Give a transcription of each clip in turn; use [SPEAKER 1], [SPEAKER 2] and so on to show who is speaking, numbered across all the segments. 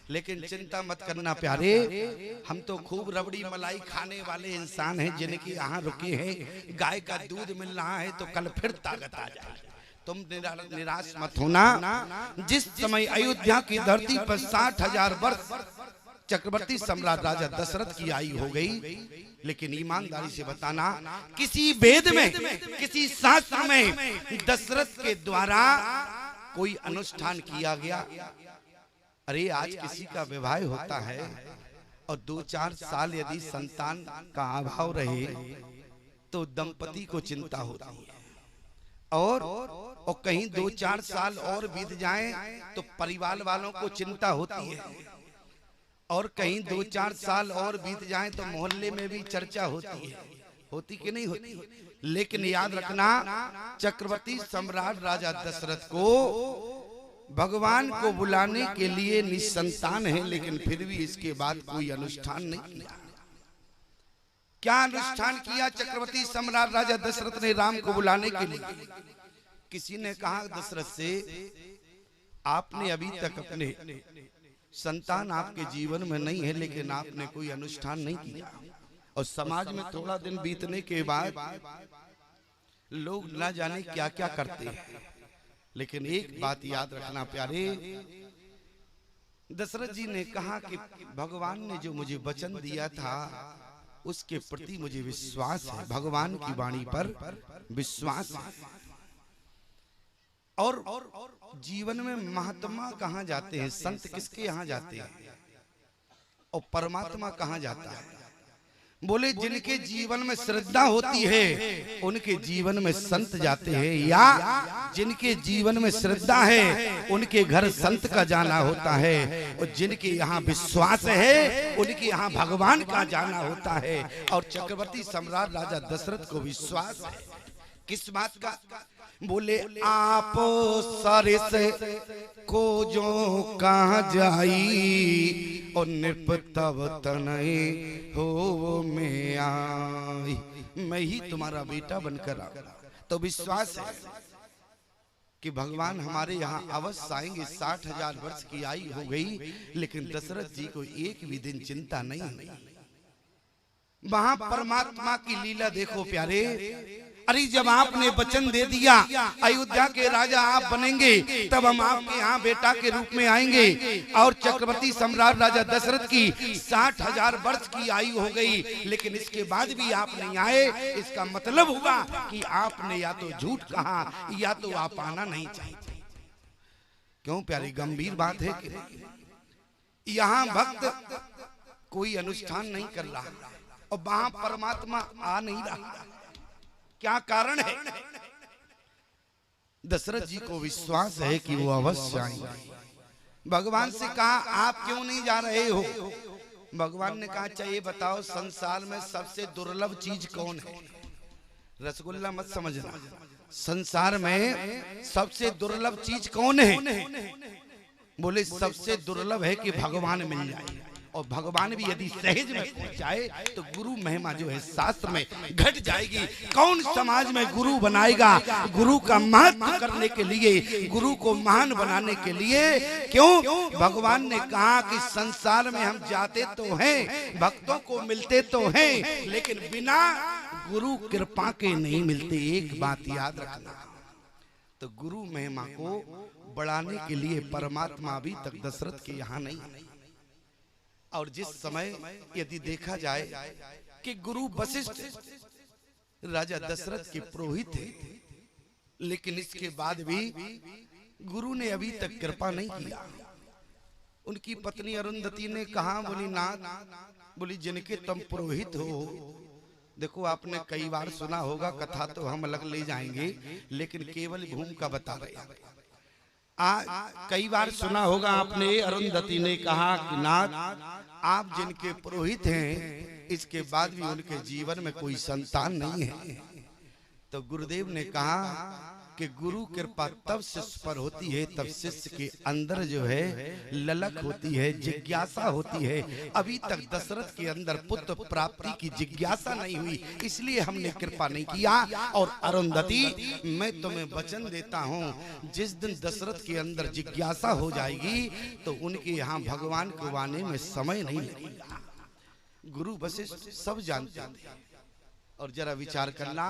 [SPEAKER 1] लेकिन चिंता मत करना प्यारे, हम तो खूब रबड़ी मलाई खाने वाले इंसान हैं जिनके यहाँ रुके हैं। गाय का दूध मिल रहा है तो कल फिर ताकत आ जाए। तुम निराश मत होना। जिस समय अयोध्या की धरती पर 60,000 वर्ष चक्रवर्ती सम्राट राजा दशरथ की आयु हो गई, लेकिन ईमानदारी से बताना, किसी वेद में, किसी शास्त्र में दशरथ के द्वारा कोई अनुष्ठान किया गया? अरे आज किसी का विवाह होता है और 2-4 साल यदि संतान का अभाव रहे तो दंपति को चिंता होती है, और कहीं 2-4 साल और बीत जाएं तो परिवार वालों को चिंता होती है, और कहीं 2-4 साल और बीत जाएं तो मोहल्ले में भी चर्चा होती है। होती कि नहीं होती? लेकिन याद रखना, चक्रवर्ती सम्राट राजा दशरथ को भगवान को बुलाने के लिए निसंतान है, लेकिन फिर भी इसके बाद कोई अनुष्ठान नहीं किया। क्या अनुष्ठान किया चक्रवर्ती सम्राट राजा दशरथ ने राम को बुलाने के लिए? किसी ने कहा दशरथ से, आपने अभी तक अपने संतान आपके जीवन में नहीं है, लेकिन आपने कोई अनुष्ठान नहीं किया, और समाज में थोड़ा दिन बीतने के बाद लोग न जाने क्या क्या करते हैं। लेकिन एक बात याद रखना प्यारे, दशरथ जी ने कहा कि भगवान ने जो मुझे वचन दिया था उसके प्रति मुझे विश्वास है, भगवान की वाणी पर विश्वास है। और जीवन में महात्मा कहाँ जाते हैं, संत किसके यहाँ जाते हैं, और परमात्मा कहाँ जाता है? बोले जिनके जीवन में श्रद्धा होती है उनके जीवन में संत जाते हैं, या जिनके जीवन में श्रद्धा है उनके घर संत का जाना होता है, और जिनके यहाँ विश्वास है उनके यहाँ भगवान का जाना होता है। और चक्रवर्ती सम्राट राजा दशरथ को विश्वास है किस बात का? बोले आप सरिस को जो कहाँ जाई, और नृप तब तनय हो में आई, मैं ही तुम्हारा बेटा बनकर आ। तो विश्वास है कि भगवान हमारे यहाँ अवश्य आएंगे। 60,000 वर्ष की आयु हो गई, लेकिन दशरथ जी को एक भी दिन चिंता नहीं। वहां परमात्मा की लीला देखो प्यारे। अरे जब आपने वचन दे दिया अयोध्या के राजा आप बनेंगे, तब हम आपके यहाँ बेटा के रूप में आएंगे। और चक्रवर्ती सम्राट राजा दशरथ की 60,000 वर्ष की आयु हो गई, लेकिन इसके बाद भी आप नहीं आए। इसका मतलब हुआ कि आपने या तो झूठ कहा या तो आप आना नहीं चाहते। क्यों प्यारी, गंभीर बात है कि यहाँ भक्त कोई अनुष्ठान नहीं कर रहा और वहां परमात्मा आ नहीं रहा। क्या कारण है? दशरथ जी को विश्वास है कि वो अवश्य आएंगे। भगवान से कहा आप क्यों नहीं जा रहे हो? भगवान ने कहा अच्छा ये बताओ, संसार में सबसे दुर्लभ चीज कौन है? रसगुल्ला मत समझना, संसार में सबसे दुर्लभ चीज कौन है? बोले सबसे दुर्लभ है कि भगवान मिल जाए, और भगवान भी यदि सहज में पहुंच जाए तो गुरु महिमा जो है शास्त्र में घट जाएगी। कौन समाज में गुरु बनाएगा? गुरु का महत्व करने के लिए, गुरु को महान बनाने के लिए। क्यों? भगवान ने कहा कि संसार में हम जाते तो हैं, भक्तों को मिलते तो हैं, लेकिन बिना गुरु कृपा के नहीं मिलते। एक बात याद रखना, तो गुरु महिमा को बढ़ाने के लिए परमात्मा अभी तक दशरथ के यहाँ नहीं। और जिस समय यदि देखा जाए कि गुरु वशिष्ठ राजा दशरथ के पुरोहित थे, लेकिन इसके बाद भी गुरु ने अभी तक कृपा नहीं किया। उनकी पत्नी अरुंधति ने कहा, बोली नाथ, बोली जिनके तुम पुरोहित हो, देखो आपने कई बार सुना होगा, कथा तो हम अलग ले जाएंगे, लेकिन केवल भूमिका बता रहे हैं। कई बार सुना होगा आपने, अरुंधति ने कहा कि नाथ आप जिनके पुरोहित हैं, इसके बाद भी उनके जीवन में कोई संतान नहीं है। तो गुरुदेव ने कहा कि गुरु कृपा तब शिष्य पर होती है तब शिष्य के अंदर जो है ललक होती है, जिज्ञासा होती है। अभी तक दशरथ के अंदर पुत्र प्राप्ति की जिज्ञासा नहीं हुई, इसलिए हमने कृपा नहीं किया। और अरुंधति, मैं तुम्हें वचन देता हूँ, जिस दिन दशरथ के अंदर जिज्ञासा हो जाएगी तो उनके यहाँ भगवान को आने में समय नहीं लगेगा। गुरु वशिष्ठ सब जानते थे। और जरा विचार करना,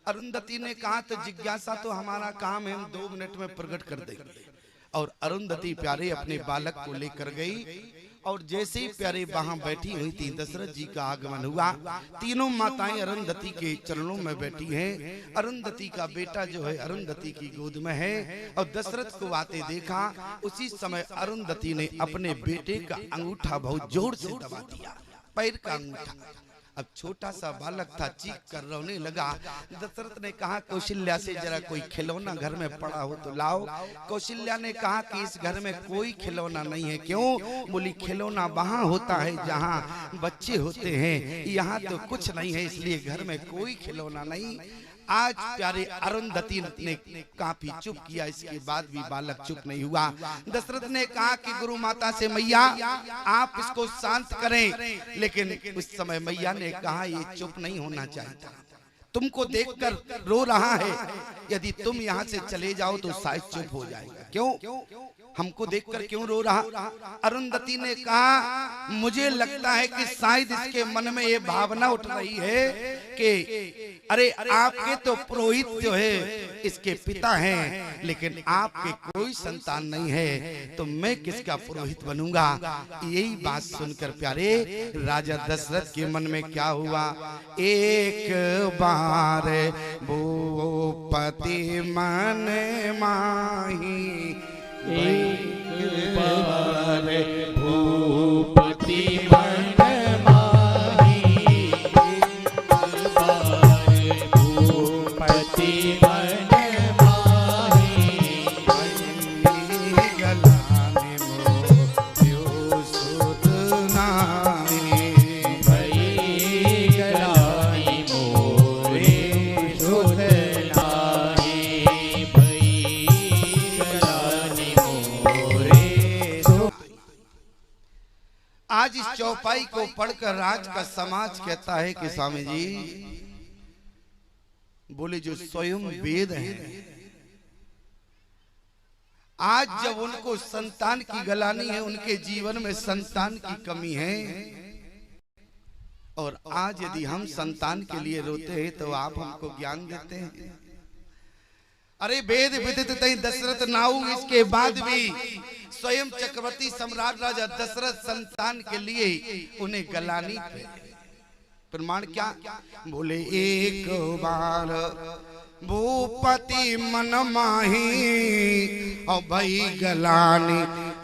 [SPEAKER 1] अरुंधति ने कहा तो जिज्ञासा तो हमारा काम है, हम 2 मिनट में प्रकट कर देंगे। और अरुंधति प्यारे अपने बालक को लेकर गई और जैसे ही प्यारे वहां बैठी हुई थी, दशरथ जी का आगमन हुआ। तीनों माताएं अरुंधति के चरणों में बैठी हैं। अरुंधति का बेटा जो है अरुंधति की गोद में है और दशरथ को आते देखा। उसी समय अरुंधति ने अपने बेटे का अंगूठा बहुत जोर से दबा दिया, पैर का अंगूठा। अब छोटा सा बालक था, चीख कर रोने लगा। दशरथ ने कहा कौशल्या से जरा कोई खिलौना घर में पड़ा हो तो लाओ। कौशल्या ने कहा कि इस घर में कोई खिलौना नहीं है। क्यों? बोली खिलौना वहां होता है जहां बच्चे होते हैं, यहाँ तो कुछ नहीं है, इसलिए घर में कोई खिलौना नहीं। आज प्यारे अरुंधति ने काफी चुप किया, इसके बाद भी बालक चुप नहीं हुआ। दशरथ ने कहा कि गुरु माता से, मैया आप इसको शांत करें। लेकिन उस समय मैया ने कहा ये चुप नहीं होना चाहिए, तुमको देखकर रो रहा है, यदि तुम यहाँ से चले जाओ तो शायद चुप हो जाएगा। क्यों? हमको देखकर क्यों रो रहा? अरुंधति ने कहा मुझे लगता है कि शायद इसके मन में ये भावना उठ रही है कि अरे आपके तो पुरोहित जो है इसके पिता हैं, लेकिन आपके कोई संतान नहीं है, तो मैं किसका पुरोहित बनूंगा। यही बात सुनकर प्यारे राजा दशरथ के मन में क्या हुआ, एक बार भूपति मन माही,
[SPEAKER 2] एक बार भूपति मन माही, एक बार भूपति मन माही,
[SPEAKER 1] गलाने मोत्यो सुत नारी,
[SPEAKER 2] भई गलानी मोरे सुत नारी, भई गलानी मोरे सुत।
[SPEAKER 1] आज इस चौपाई को पढ़कर राज का समाज कहता है कि स्वामी जी बोले जो स्वयं वेद हैं, आज जब उनको संतान की गलानी है, उनके जीवन में संतान की कमी है, और आज यदि हम संतान के लिए रोते हैं तो आप हमको ज्ञान देते हैं। अरे वेद विदित तई दशरथ नाऊ, इसके बाद भी स्वयं चक्रवर्ती सम्राट राजा दशरथ संतान के लिए उन्हें गलानी थे। प्रमाण क्या? बोले एक बार भूपति मन माही, और भई गलानी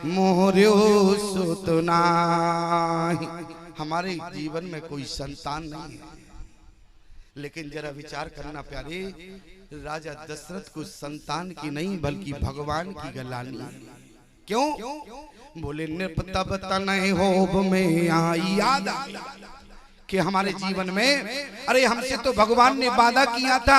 [SPEAKER 1] मोर्यो सुत नाही। हमारे जीवन में कोई संतान नहीं है, लेकिन जरा विचार करना प्यारे, राजा दशरथ को संतान की नहीं बल्कि भगवान की गलानी। क्यों? बोले नृपता बता नहीं हो में आई याद कि हमारे जीवन में, अरे हमसे तो भगवान ने वादा किया था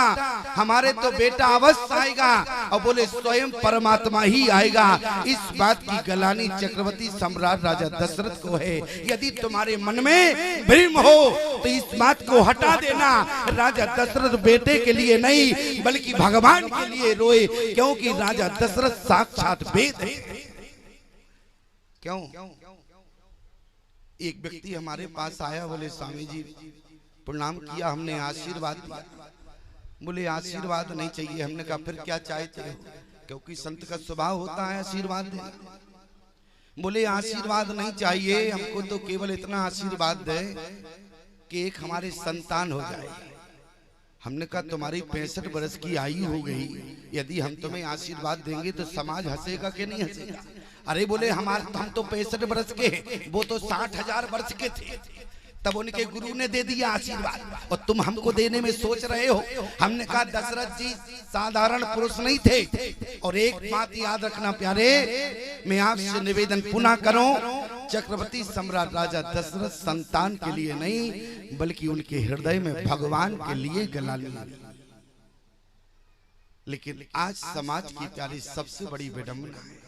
[SPEAKER 1] हमारे तो बेटा अवश्य आएगा, और बोले स्वयं परमात्मा ही आएगा। इस बात की गलानी चक्रवर्ती सम्राट राजा दशरथ को है। यदि तुम्हारे मन में भ्रम हो तो इस बात को हटा देना। राजा दशरथ बेटे के लिए नहीं बल्कि भगवान के लिए रोए, क्योंकि राजा दशरथ साक्षात वेद है। क्यों? एक व्यक्ति हमारे पास आया, बोले स्वामी जी प्रणाम किया, हमने आशीर्वाद दिया। बोले आशीर्वाद नहीं चाहिए। हमने कहा फिर क्या चाहते हो? क्योंकि संत का स्वभाव होता है आशीर्वाद देना। बोले आशीर्वाद नहीं चाहिए, हमको तो केवल इतना आशीर्वाद दे कि एक हमारे संतान हो जाए। हमने कहा तुम्हारी 65 वर्ष की आयु हो गई, यदि हम तुम्हें आशीर्वाद देंगे तो समाज हंसेगा कि नहीं हंसेगा? अरे बोले हम तो 65 वर्ष के, वो तो 60,000 वर्ष के थे, तब उनके गुरु ने दे दिया आशीर्वाद, और तुम हमको देने में सोच रहे हो। हमने कहा दशरथ जी साधारण पुरुष नहीं थे। और एक बात याद रखना प्यारे, मैं आपसे निवेदन पुनः करूं, चक्रवर्ती सम्राट राजा दशरथ संतान के लिए नहीं बल्कि उनके हृदय में भगवान के लिए गलानी। लेकिन आज समाज की प्यारी सबसे बड़ी विडंबना है।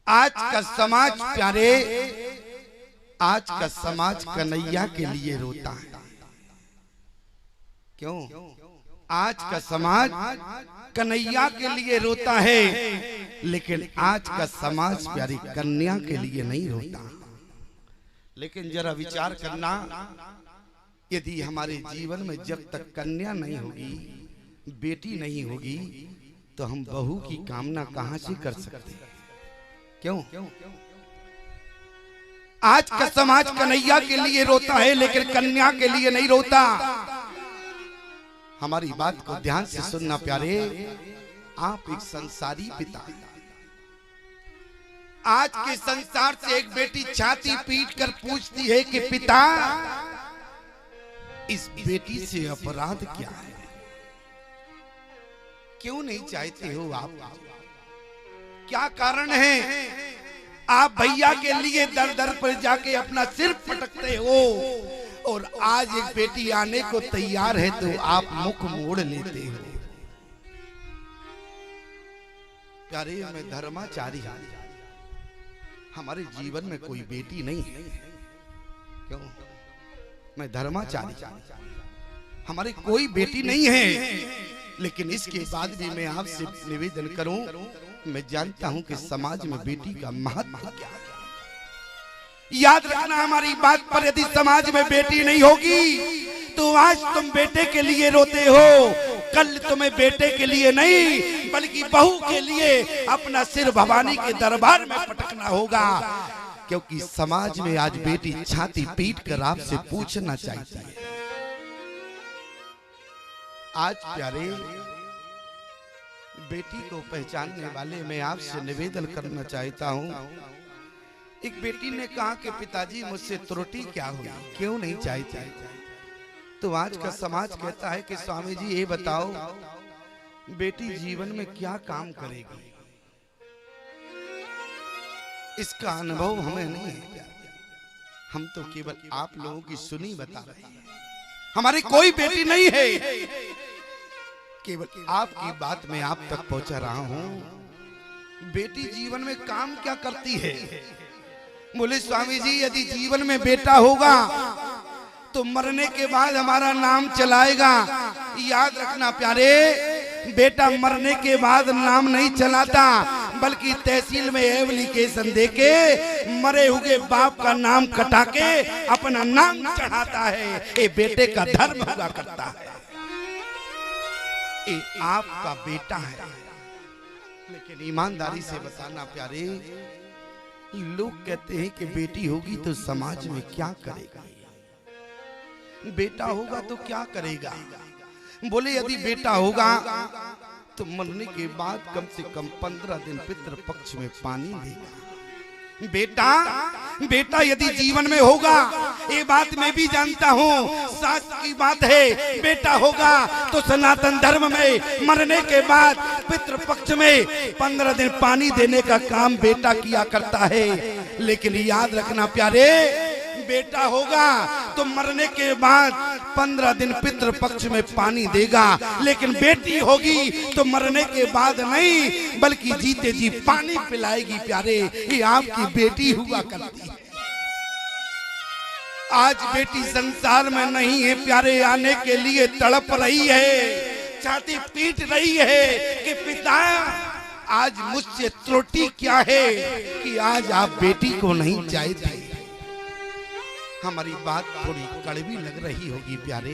[SPEAKER 1] आज का समाज प्यारे, आज का समाज कन्हैया के लिए रोता है। क्यों? आज का समाज कन्हैया के लिए रोता है, लेकिन आज का समाज प्यारी कन्या के लिए नहीं रोता। लेकिन जरा विचार करना, यदि हमारे जीवन में जब तक कन्या नहीं होगी, बेटी नहीं होगी, तो हम बहू की कामना कहां से कर सकते हैं? क्यों? आज का समाज कन्हैया के लिए रोता है, लेकिन कन्या के लिए नहीं रोता। हमारी बात को ध्यान से सुनना प्यारे, आप एक संसारी पिता हैं। आज के संसार से एक बेटी छाती पीट कर पूछती है कि पिता, इस बेटी से अपराध क्या है? क्यों नहीं चाहते हो आप? क्या कारण है? आप भैया के लिए दर दर पर जाके अपना सिर पटकते हो, और आज एक बेटी आने को तैयार है तो आप मुख मोड़ लेते हो। प्यारे, मैं धर्माचारी हूं, हमारे जीवन में कोई बेटी नहीं है। क्यों? मैं धर्माचारी, हमारे कोई बेटी नहीं है, लेकिन इसके बाद भी मैं आपसे निवेदन करूं, मैं जानता हूं कि समाज में बेटी का महत्व क्या है। याद रखना हमारी बात पर, यदि समाज में बेटी नहीं होगी तो आज तुम बेटे के लिए रोते हो, कल तुम्हें बेटे के लिए नहीं बल्कि बहू के लिए अपना सिर भवानी के दरबार में पटकना होगा। क्योंकि समाज में आज बेटी छाती पीट कर आपसे पूछना चाहती है। आज प्यारे, बेटी को पहचानने वाले मैं आपसे निवेदन करना चाहता हूं। एक बेटी ने कहा कि पिताजी मुझसे त्रुटि क्या हुई, क्यों नहीं चाहते? तो आज का समाज कहता है कि स्वामी जी ये बताओ, बेटी जीवन में क्या काम करेगी? इसका अनुभव हमें नहीं है, हम तो केवल आप लोगों की सुनी बता रहे हैं। हमारी कोई बेटी नहीं है, केवल आपकी बात मैं आप तक पहुंचा रहा हूं। बेटी जीवन में काम क्या करती है? बोले स्वामी जी, यदि जीवन में बेटा होगा तो मरने के बाद हमारा नाम चलाएगा। याद रखना प्यारे, बेटा मरने के बाद नाम नहीं चलाता, बल्कि तहसील में एप्लीकेशन देके मरे हुए बाप का नाम कटा के अपना नाम चढ़ाता है। ये बेटे का धर्म हुआ करता है। ये आपका बेटा है, लेकिन ईमानदारी से बताना प्यारे, लोग कहते हैं कि बेटी होगी तो समाज में क्या करेगा, बेटा होगा तो क्या करेगा। बोले यदि बेटा होगा तो मरने के बाद कम से कम 15 दिन पितृ पक्ष में पानी देगा। बेटा यदि जीवन में होगा, ये बात मैं भी जानता हूँ, सच की बात है, बेटा होगा तो सनातन धर्म में मरने के बाद पितृ पक्ष में 15 दिन पानी देने का काम बेटा किया करता है। लेकिन याद रखना प्यारे, बेटा होगा तो मरने के बाद 15 दिन पितृ पक्ष में पानी देगा, लेकिन बेटी होगी तो मरने के बाद नहीं बल्कि जीते जी पानी पिलाएगी। प्यारे, ये आपकी बेटी हुआ करती है। आज बेटी संसार में नहीं है प्यारे, आने के लिए तड़प रही है, छाती पीट रही है कि पिता आज मुझसे त्रुटि क्या है कि आज आप बेटी को नहीं चाहते। हमारी बात थोड़ी कड़वी लग रही होगी प्यारे,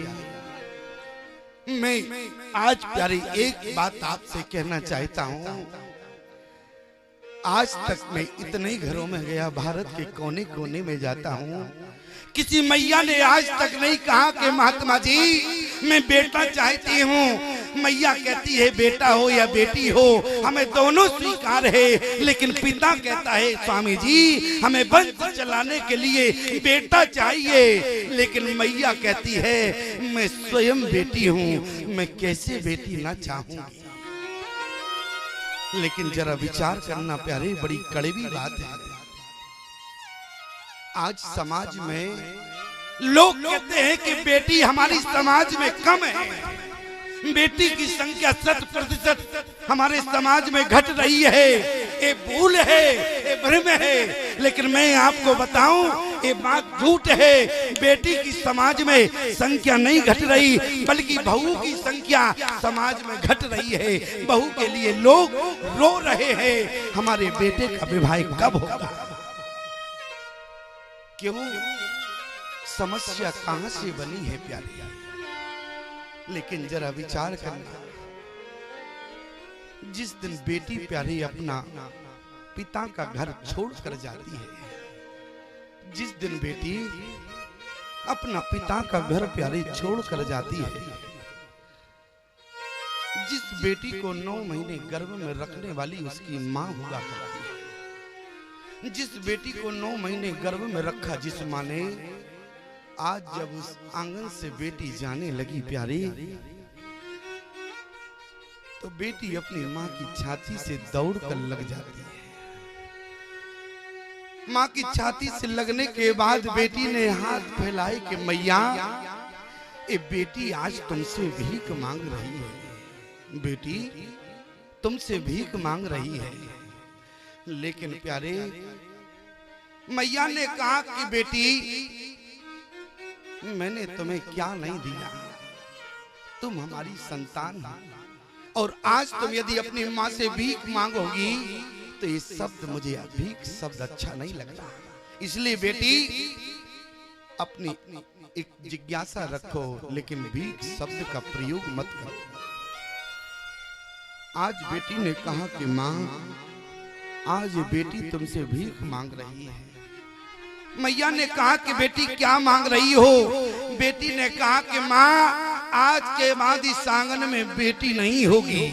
[SPEAKER 1] मैं आज प्यारे एक बात आपसे कहना चाहता हूँ। आज तक मैं इतने घरों में गया, भारत के कोने कोने में जाता हूँ, किसी मैया ने आज तक नहीं कहा कि महात्मा जी मैं बेटा चाहती हूँ। मैया कहती है बेटा हो या बेटी हो हमें दोनों स्वीकार है, लेकिन पिता कहता है स्वामी जी हमें वंश चलाने के लिए बेटा चाहिए। लेकिन मैया कहती है मैं स्वयं बेटी हूँ, मैं कैसे बेटी ना चाहूंगी। लेकिन जरा विचार करना प्यारे, बड़ी कड़वी बात है। आज समाज में लोग कहते हैं कि बेटी हमारी समाज में कम है, बेटी की संख्या 100% हमारे समाज में घट रही है। ये भूल है, ये भ्रम है। लेकिन मैं आपको बताऊं, ये बात झूठ है। बेटी की समाज में संख्या नहीं घट रही, बल्कि बहू की संख्या समाज में घट रही है। बहू के लिए लोग रो रहे हैं, हमारे बेटे का विवाह कब होगा। क्यों? समस्या कहां से बनी है प्यारी। लेकिन जरा विचार करना, जिस दिन बेटी प्यारी अपना पिता का घर छोड़कर जाती है, जिस दिन बेटी अपना पिता का घर प्यारी छोड़कर जाती है, जिस बेटी को 9 महीने गर्भ में रखने वाली उसकी मां हुआ करती है, जिस बेटी को 9 महीने गर्भ में रखा जिस मां ने, आज जब उस आंगन से बेटी जाने लगी प्यारी, तो बेटी अपनी मां की छाती से दौड़ कर लग जाती है। मां की छाती से लगने के बाद बेटी ने हाथ फैलाए कि मैया, ये बेटी आज तुमसे भीख मांग रही है। बेटी तुमसे भीख मांग रही है। लेकिन प्यारे, मैया ने कहा कि बेटी, मैंने तुम्हें क्या नहीं दिया, तुम हमारी संतान हो, और आज तुम यदि अपनी मां से भीख मांगोगी तो ये शब्द मुझे भीख शब्द अच्छा नहीं लगता। इसलिए बेटी अपनी एक जिज्ञासा रखो, लेकिन भीख शब्द का प्रयोग मत करो। आज बेटी ने कहा कि मां, आज बेटी तुमसे भीख मांग रही है। मैया ने कहा कि बेटी क्या मांग रही हो। बेटी ने कहा कि मां, आज के बाद इस आंगन में बेटी नहीं होगी।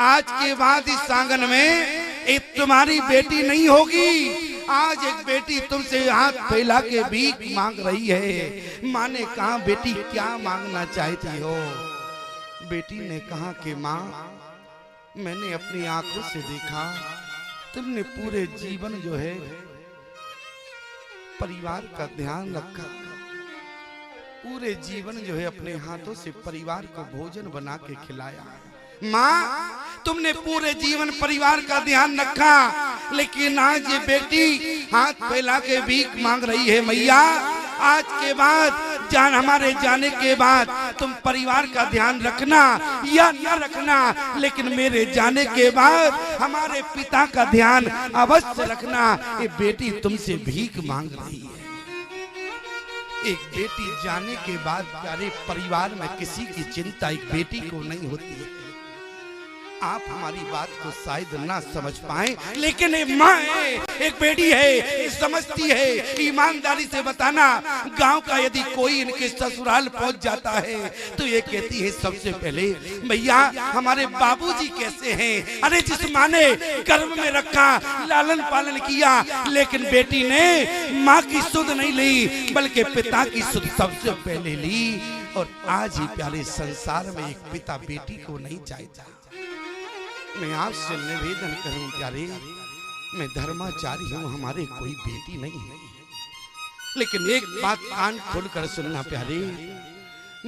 [SPEAKER 1] आज के बाद इस आंगन में एक तुम्हारी बेटी नहीं होगी। आज एक बेटी तुमसे हाथ फैला के भीख मांग रही है। मां ने कहा, बेटी क्या मांगना चाहती हो। बेटी ने कहा कि मां, मैंने अपनी आंखों से देखा, तुमने पूरे जीवन जो है परिवार का ध्यान रखा, पूरे जीवन जो है अपने हाथों से परिवार को भोजन बना के खिलाया। माँ, तुमने पूरे जीवन परिवार का ध्यान रखा, लेकिन आज ये बेटी हाथ फैला के भीख मांग रही है। मैया, आज के बाद हमारे जाने के बाद तुम परिवार का ध्यान रखना या न रखना, लेकिन मेरे जाने के बाद हमारे पिता का ध्यान अवश्य रखना। ये बेटी तुमसे भीख मांग रही है। एक बेटी जाने के बाद प्यारे परिवार में किसी की चिंता एक बेटी को नहीं होती है। आप हमारी बात को शायद ना समझ पाए, लेकिन एक माँ है, एक बेटी है, समझती है। ईमानदारी से बताना, गांव का यदि कोई इनके ससुराल पहुंच जाता है तो ये कहती है सबसे पहले, भैया हमारे बाबूजी कैसे हैं। अरे जिस माँ ने गर्भ में रखा, लालन पालन किया, लेकिन बेटी ने माँ की सुध नहीं ली, बल्कि पिता की सुध सबसे पहले ली। और आज ही प्यारे संसार में एक पिता बेटी को नहीं चाहता। मैं आपसे निवेदन करूं प्यारे, मैं धर्माचारी हूं, हमारे कोई बेटी नहीं है, लेकिन एक बात कान खोलकर सुनना प्यारे।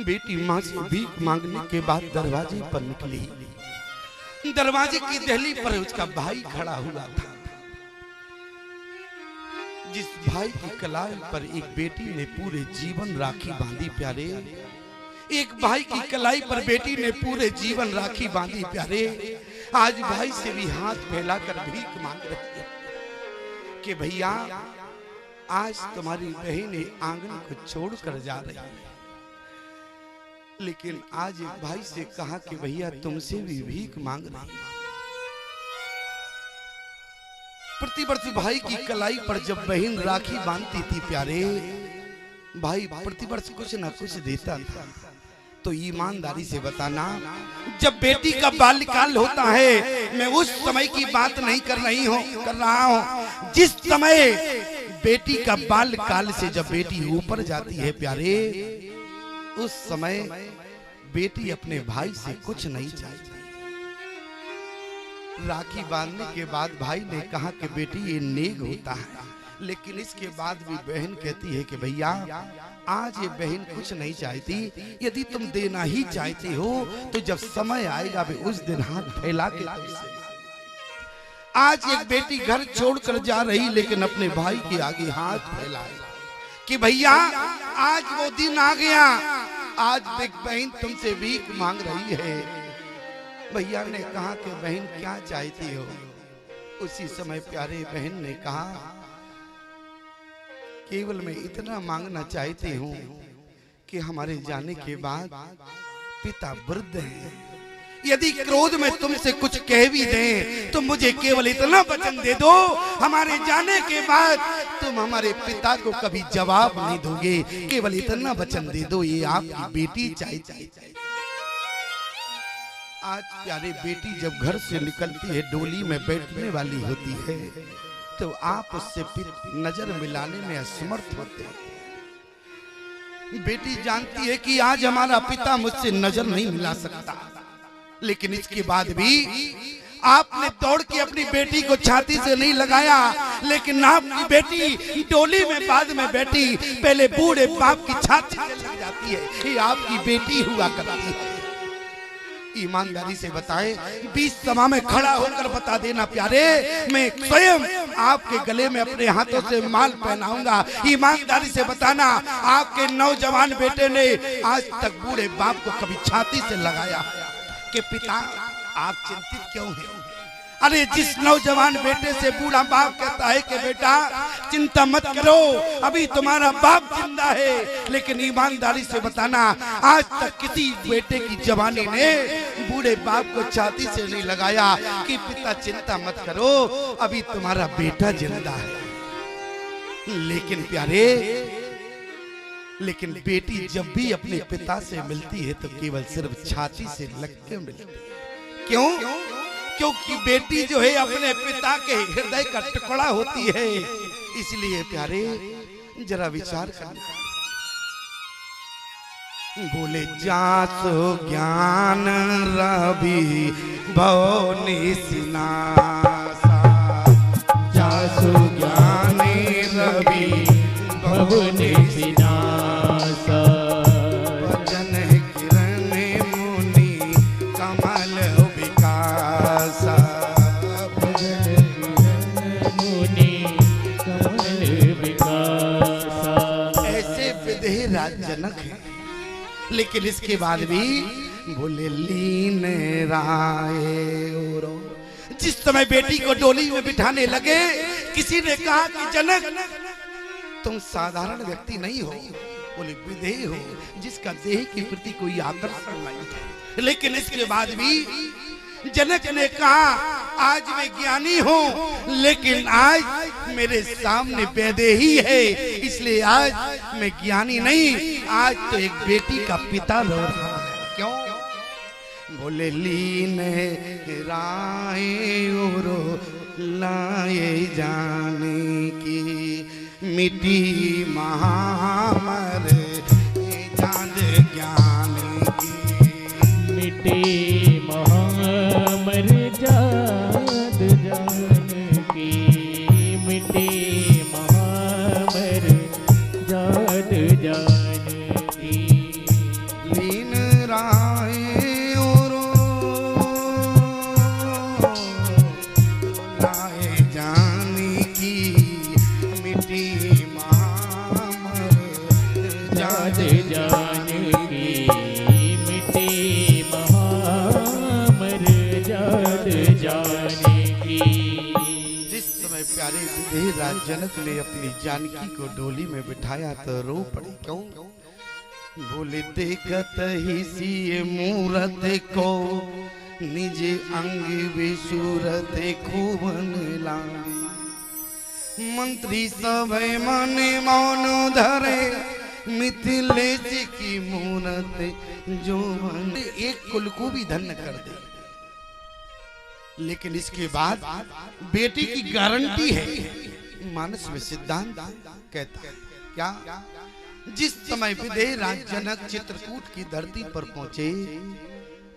[SPEAKER 1] बेटी मां से भीख मांगने के बाद दरवाजे पर निकली। दरवाजे की दहली पर उसका भाई खड़ा हुआ था। जिस भाई की कलाई पर एक बेटी ने पूरे जीवन राखी बांधी प्यारे, एक भाई की कलाई पर बेटी ने पूरे जीवन राखी बांधी प्यारे, आज भाई से भी हाथ फैलाकर भीख मांग रही है कि भैया आज तुम्हारी बहन आंगन को छोड़कर जा रही है। लेकिन आज एक भाई से कहा कि भैया तुमसे भी भीख मांग रही है। प्रतिवर्ष भाई की कलाई पर जब बहन राखी बांधती थी प्यारे, भाई प्रतिवर्ष कुछ ना कुछ देता था। तो ईमानदारी से बताना, जब बेटी का बाल्यकाल होता है, मैं उस समय की बात नहीं कर रहा हूं, जिस समय बेटी का बाल्यकाल से जब बेटी ऊपर जाती है प्यारे, उस समय बेटी अपने भाई से कुछ नहीं चाहती। राखी बांधने के बाद भाई ने कहा कि बेटी ये नेग होता है, लेकिन इसके बाद भी बहन कहती है कि भैया आज ये बहन कुछ नहीं चाहती, यदि तुम देना ही चाहते हो तो जब समय आएगा भी उस दिन हाथ फैला के तुमसे। आज एक बेटी घर छोड़कर जा रही लेकिन अपने भाई के आगे हाथ फैलाए कि भैया आज वो दिन आ गया, आज एक बहन तुमसे भीख मांग रही है। भैया ने कहा कि बहन क्या चाहती हो? उसी समय प्यारे बहन ने कहा केवल मैं इतना मांगना चाहती हूँ कि हमारे जाने के बाद पिता वृद्ध हैं, यदि क्रोध में तुमसे कुछ कह भी दें तो मुझे केवल इतना वचन दे दो, हमारे जाने के बाद तुम हमारे पिता को कभी जवाब नहीं दोगे, केवल इतना वचन दे दो। ये आपकी बेटी चाहिए। आज प्यारे बेटी जब घर से निकलती है, डोली में बैठने वाली होती है, तो आप उससे नजर मिलाने में असमर्थ होते हैं। बेटी जानती है कि आज हमारा पिता मुझसे नजर नहीं मिला सकता, लेकिन इसके बाद भी आपने दौड़ के अपनी बेटी को छाती से नहीं लगाया, लेकिन आपकी बेटी डोली में बाद में बैठी, पहले बूढ़े बाप की छाती से लग जाती है। ये आपकी बेटी हुआ करती है। ईमानदारी से बताएं, 20 सभा में खड़ा होकर बता देना प्यारे, मैं स्वयं आपके गले में अपने हाथों से माल पहनाऊंगा। ईमानदारी से बताना, आपके नौजवान बेटे ने आज तक बूढ़े बाप को कभी छाती से लगाया कि पिता आप चिंतित क्यों हैं? अरे जिस नौजवान बेटे से बूढ़ा बाप कहता है कि बेटा चिंता मत करो, अभी तुम्हारा बाप जिंदा है, लेकिन ईमानदारी से बताना आज तक किसी बेटे की जवानी ने बूढ़े बाप को छाती से नहीं लगाया कि पिता चिंता मत करो, अभी तुम्हारा बेटा जिंदा है। लेकिन प्यारे, लेकिन बेटी जब भी अपने पिता से मिलती है तो केवल सिर्फ छाती से लग के मिलती है। क्यों? क्योंकि बेटी जो है अपने पिता के हृदय का टुकड़ा होती है। इसलिए प्यारे जरा विचार करना। बोले जासो ज्ञान रवि भवनी सिनासा,
[SPEAKER 2] जासु ज्ञानी रवि भवनि विनाशा,
[SPEAKER 1] भजन किरण मुनि कमल विकासा,
[SPEAKER 2] भजन मुनि कमल विकासा।
[SPEAKER 1] ऐसे विदेह राजजनक है, लेकिन इसके बाद भी बोले लीन राय और जिस समय बेटी को डोली में बिठाने लगे, किसी ने कहा कि जनक तुम साधारण व्यक्ति नहीं हो, बोले विदेह हो जिसका देह के प्रति कोई आकर्षण नहीं है। लेकिन इसके बाद भी जनक ने कहा आज मैं ज्ञानी हूँ, लेकिन आज मेरे सामने वैदेही है, इसलिए आज मैं ज्ञानी नहीं, आज तो एक बेटी का पिता रो रहा है। क्यों? बोले लीन राय और लाए जाने की मिट्टी महामर जान ज्ञान की,
[SPEAKER 2] मिट्टी महामर जाद जान की, मिट्टी महामर जाद जान की।
[SPEAKER 1] लीन राय और लाए जाने की मिट्टी महामर
[SPEAKER 2] जाद जान की, मिट्टी महामर जाद जान की।
[SPEAKER 1] जिस समय प्यारे विदेह राजजनक ने अपनी जानकी को डोली में बिठाया तो रो पड़ी। क्यों? बोले देखत ही सी मूरत को निज अंग विसूरत खूबन लागे, मंत्री सब मन मौन धरे मिथिलेश की मूरत जो मन एक कुल को भी धन्य कर दे। लेकिन इसके बाद बेटी की गारंटी है, मानस में सिद्धांत कहता है क्या? जिस समय विदेह राजजनक चित्रकूट की धरती पर पहुंचे,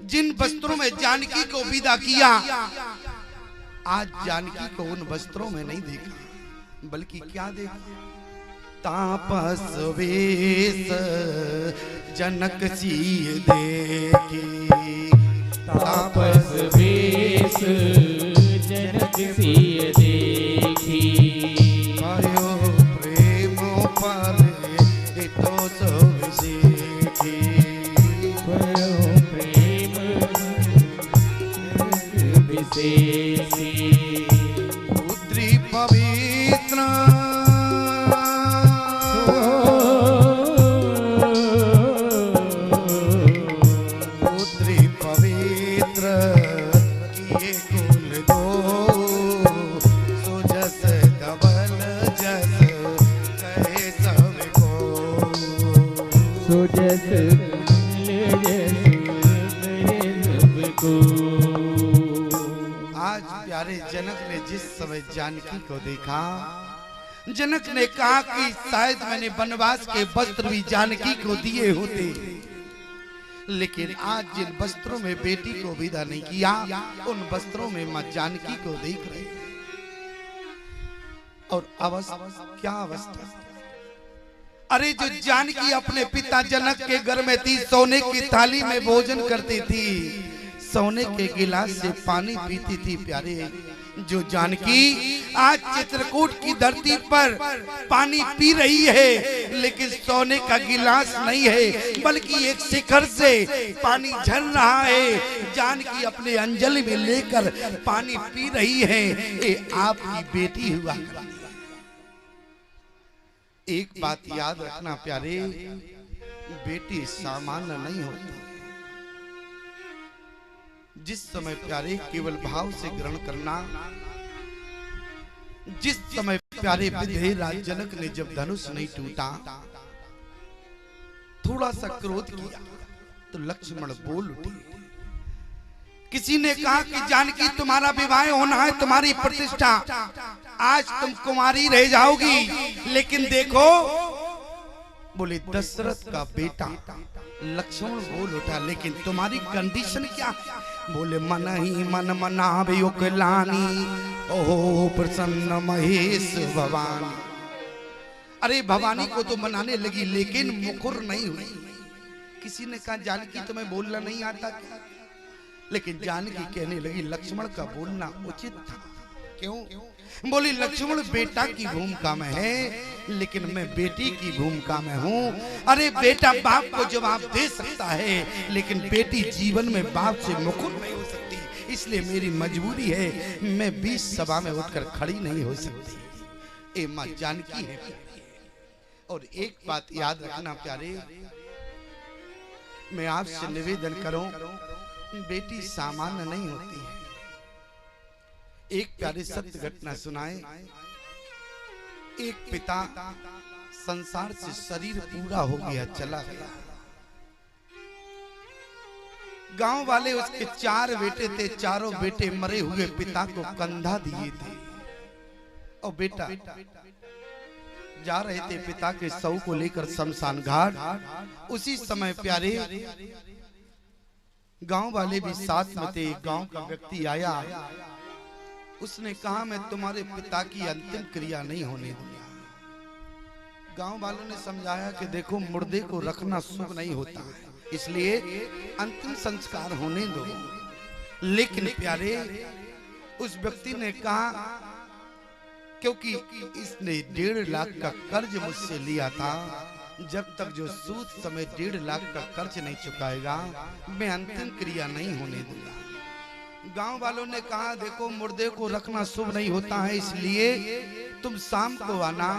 [SPEAKER 1] जिन वस्त्रों में जानकी को विदा किया, आज जानकी को उन वस्त्रों में नहीं देखा। बल्कि क्या देखा, तापस वेश जनक सिय देखी,
[SPEAKER 2] तापस वेश जनक सिय देखी,
[SPEAKER 1] भयो प्रेम पर तो सब सीखी,
[SPEAKER 2] भयो प्रेम विशेषी,
[SPEAKER 1] पुत्री पवित्र आज प्यारे जनक ने जिस समय जानकी को देखा, जनक ने कहा कि शायद मैंने वनवास के वस्त्र भी जानकी को दिए होते, लेकिन आज जिन वस्त्रों में बेटी को विदा नहीं किया, उन वस्त्रों में मां जानकी को देख रहे। और अवस्था क्या अवस्था, अरे जो जानकी अपने पिता जनक के घर में थी, सोने की थाली में भोजन करती थी, सोने के गिलास से पानी पीती थी। प्यारे जो जानकी आज चित्रकूट की धरती पर पानी पी रही है, लेकिन सोने का गिलास नहीं है, बल्कि एक शिखर से पानी झर रहा है। जानकी अपने अंजलि में लेकर पानी पी रही है। ये आपकी बेटी हुआ। एक बात याद रखना प्यारे, बेटी सामान्य नहीं होती। जिस समय प्यारे केवल भाव से ग्रहण करना, जिस समय प्यारे विधेयराज जनक ने जब धनुष नहीं टूटा, थोड़ा सा क्रोध किया तो लक्ष्मण बोल उठे। किसी ने कहा कि जानकी तुम्हारा विवाह होना है, तुम्हारी प्रतिष्ठा, आज तुम कुमारी रह जाओगी। लेकिन देखो, बोले दशरथ का बेटा लक्ष्मण बोल उठा, लेकिन तुम्हारी कंडीशन क्या? बोले मन ही मन मनावे उकलानी, ओहो प्रसन्न महेश भवानी। अरे भवानी को तो मनाने लगी, लेकिन मुखर नहीं हुई। किसी ने कहा जानकी तुम्हें बोलना नहीं आता क्या? लेकिन जानकी कहने लगी लक्ष्मण का बोलना उचित था। क्यों? बोली लक्ष्मण बेटा की भूमिका में है, लेकिन मैं बेटी की भूमिका में हूँ। अरे बेटा बाप को जवाब दे सकता है, लेकिन बेटी जीवन में बाप से मुखर नहीं हो सकती। इसलिए मेरी मजबूरी है, मैं 20 सभा में उठकर खड़ी नहीं हो सकती। ए माँ जानकी है। और एक बात याद रखना प्यारे, मैं आपसे निवेदन करूं, बेटी सामान्य नहीं होती है। एक प्यारे सत्य घटना सुनाए। एक पिता संसार से शरीर पूरा हो गया, चला गया। गांव वाले उसके 4 बेटे थे, चारों बेटे मरे हुए पिता को कंधा दिए थे। और बेटा जा रहे थे पिता के शव को लेकर शमशान घाट। उसी समय प्यारे गांव वाले भी साथ में थे। गांव का व्यक्ति आया, उसने कहा मैं तुम्हारे पिता की अंतिम क्रिया नहीं होने दूंगा। गांव वालों ने समझाया कि देखो मुर्दे को रखना शुभ नहीं होता है, इसलिए अंतिम संस्कार होने दो। लेकिन प्यारे उस व्यक्ति ने कहा क्योंकि इसने 1.5 लाख का कर्ज मुझसे लिया था, जब तक जो सूद समय 1.5 लाख का कर्ज नहीं चुकाएगा मैं अंतिम क्रिया नहीं होने दूंगा। गांव वालों ने कहा देखो मुर्दे को रखना शुभ नहीं होता है, इसलिए तुम शाम को आना,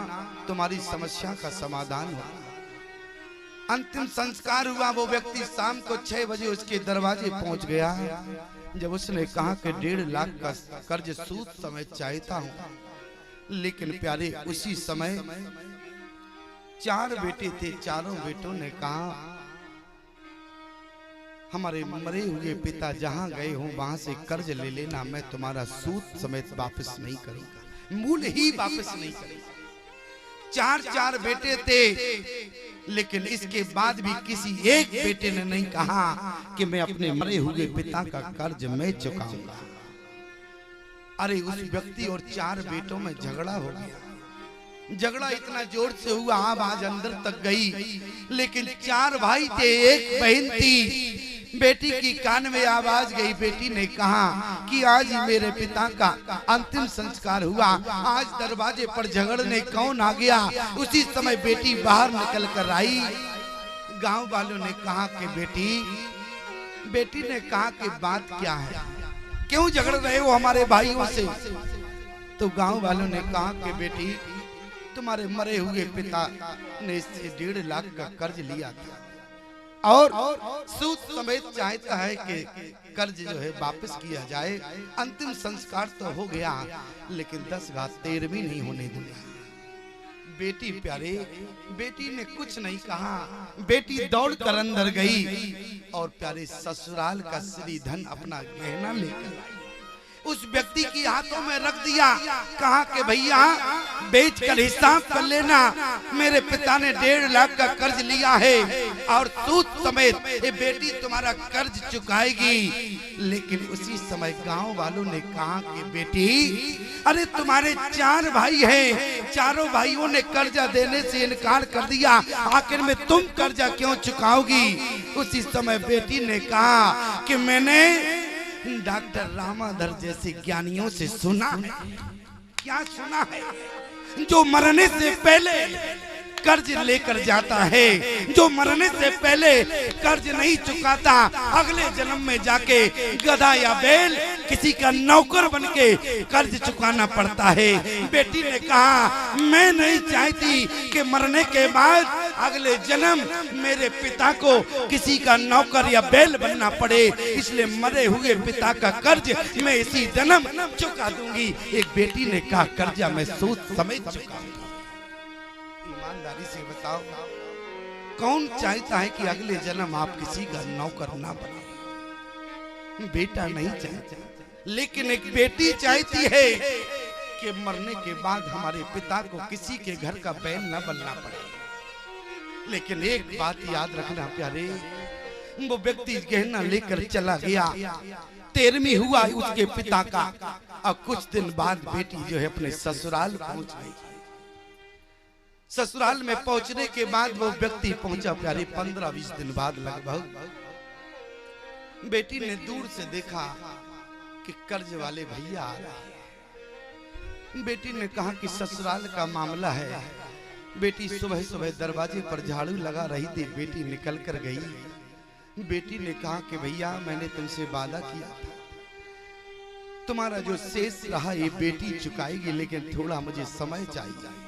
[SPEAKER 1] तुम्हारी समस्या का समाधान होगा। अंतिम संस्कार हुआ। वो व्यक्ति शाम को 6 बजे उसके दरवाजे पहुंच गया। जब उसने कहा कि 1.5 लाख का कर्ज सूद समय चाहता हूं, लेकिन प्यारे उसी समय 4 बेटे थे। चारों बेटों ने कहा हमारे मरे हुए पिता जहां गए हो वहां से कर्ज ले लेना, मैं तुम्हारा सूद समेत वापस नहीं करूंगा, मूल ही वापस नहीं करूंगा। 4 बेटे थे, लेकिन इसके बाद भी किसी एक बेटे ने नहीं कहा कि मैं अपने मरे हुए पिता का कर्ज मैं चुकाऊंगा। अरे उस व्यक्ति और 4 बेटों में झगड़ा हो गया। झगड़ा इतना जोर से हुआ, आवाज अंदर तक गई, लेकिन 4 भाई थे, एक बहन थी। बेटी की कान में आवाज गई। बेटी ने कहा कि आज ही मेरे पिता का अंतिम संस्कार हुआ, आज दरवाजे पर झगड़ने कौन आ गया। उसी समय बेटी बाहर निकल कर आई। गांव वालों ने कहा कि बेटी ने कहा कि बात क्या है, क्यों झगड़ रहे हो हमारे भाइयों से। तो गांव वालों ने कहा कि बेटी, तुम्हारे मरे हुए पिता ने इससे 1.5 लाख का कर्ज लिया था और सूद समेत चाहता है कि कर्ज जो है वापस किया जाए। अंतिम संस्कार तो हो गया, लेकिन 10 घात 13वीं नहीं होने दूंगा। बेटी प्यारे, बेटी ने कुछ नहीं कहा। बेटी दौड़ कर अंदर गई और प्यारे ससुराल का श्री धन, अपना गहना लेकर उस व्यक्ति की हाथों में रख दिया। कहा कि भैया बेच कर हिसाब कर लेना, मेरे पिता ने 1.5 लाख का कर्ज लिया है और सूद समेत ये बेटी तुम्हारा कर्ज चुकाएगी। लेकिन उसी समय गांव वालों ने कहा कि बेटी, अरे तुम्हारे 4 भाई हैं, चारों भाइयों ने कर्जा देने से इनकार कर दिया, आखिर में तुम कर्जा क्यों चुकाओगी। उसी समय बेटी ने कहा कि मैंने डॉक्टर रामाधर जैसे ज्ञानियों से सुना है। क्या सुना है? जो मरने से पहले कर्ज लेकर जाता है, जो मरने से पहले कर्ज नहीं चुकाता, अगले जन्म में जाके गधा या बैल किसी का नौकर बनके कर्ज चुकाना पड़ता है। बेटी ने कहा, मैं नहीं चाहती कि मरने के बाद अगले जन्म मेरे पिता को किसी का नौकर या बैल बनना पड़े, इसलिए मरे हुए पिता का कर्ज मैं इसी जन्म चुका दूंगी। एक बेटी ने कहा, कर्जा मैं सूद समेत चुकाऊंगी। ईमानदारी से बताओ, कौन चाहता है कि अगले जन्म आप किसी का नौकर ना बने? बेटा नहीं चाहता, लेकिन एक बेटी चाहती है कि मरने के बाद हमारे पिता को किसी के घर का बैल न बनना पड़े। लेकिन एक बात याद रखना प्यारे, वो व्यक्ति गहना लेकर चला गया, 13वीं हुआ उसके पिता का, और कुछ दिन बाद बेटी जो है अपने ससुराल पहुंच गई। ससुराल में पहुंचने के बाद वो व्यक्ति पहुंचा प्यारे 15-20 दिन बाद लगभग। बेटी ने दूर से देखा कि कर्ज वाले भैया आ रहे। बेटी ने कहा कि ससुराल का मामला है। बेटी सुबह सुबह दरवाजे पर झाड़ू लगा रही थी, बेटी निकल कर गई। बेटी ने कहा कि भैया, मैंने तुमसे वादा किया था, तुम्हारा जो शेष रहा ये बेटी चुकाएगी, लेकिन थोड़ा मुझे समय चाहिए।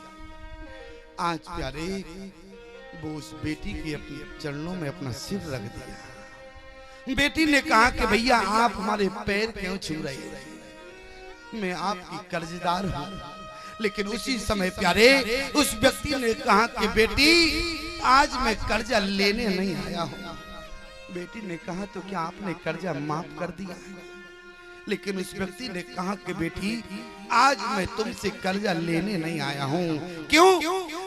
[SPEAKER 1] आज प्यारे वो उस बेटी के अपने चरणों में अपना सिर रख दिया। बेटी ने कहा कि भैया, आप हमारे पैर क्यों छू रहे हैं? मैं आपकी कर्जदार हूं। लेकिन उसी समय प्यारे उस व्यक्ति ने कहा कि बेटी, आज मैं कर्जा लेने नहीं आया हूं। बेटी ने कहा, तो क्या आपने कर्जा माफ कर दिया? लेकिन उस व्यक्ति ने कहा कि बेटी, आज मैं तुमसे कर्जा लेने नहीं आया हूँ। क्यों?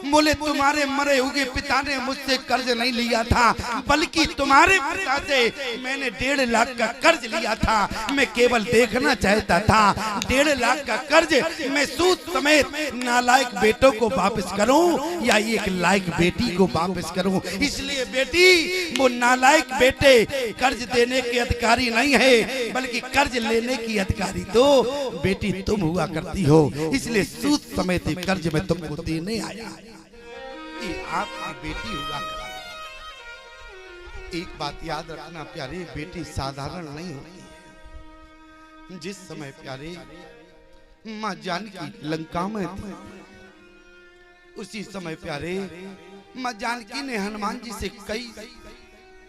[SPEAKER 1] बोले, तुम्हारे मरे हुए पिता ने मुझसे कर्ज नहीं लिया था, बल्कि तुम्हारे पिता से मैंने 1.5 लाख का कर्ज लिया था। मैं केवल देखना चाहता था 1.5 लाख का कर्ज मैं सूद समेत नालायक बेटों को वापस करूं या एक लायक बेटी को वापस करूं। इसलिए बेटी, वो नालायक बेटे कर्ज देने के अधिकारी नहीं है, बल्कि कर्ज लेने की अधिकारी तो बेटी तुम हुआ करती हो। इसलिए सूद समेत कर्ज में तुमको देने आया। ये आपकी बेटी हुआ करती। एक बात याद रखना प्यारे, बेटी साधारण नहीं होती। जिस समय प्यारे मां जानकी लंका में थी, उसी समय प्यारे मां जानकी ने हनुमान जी से कई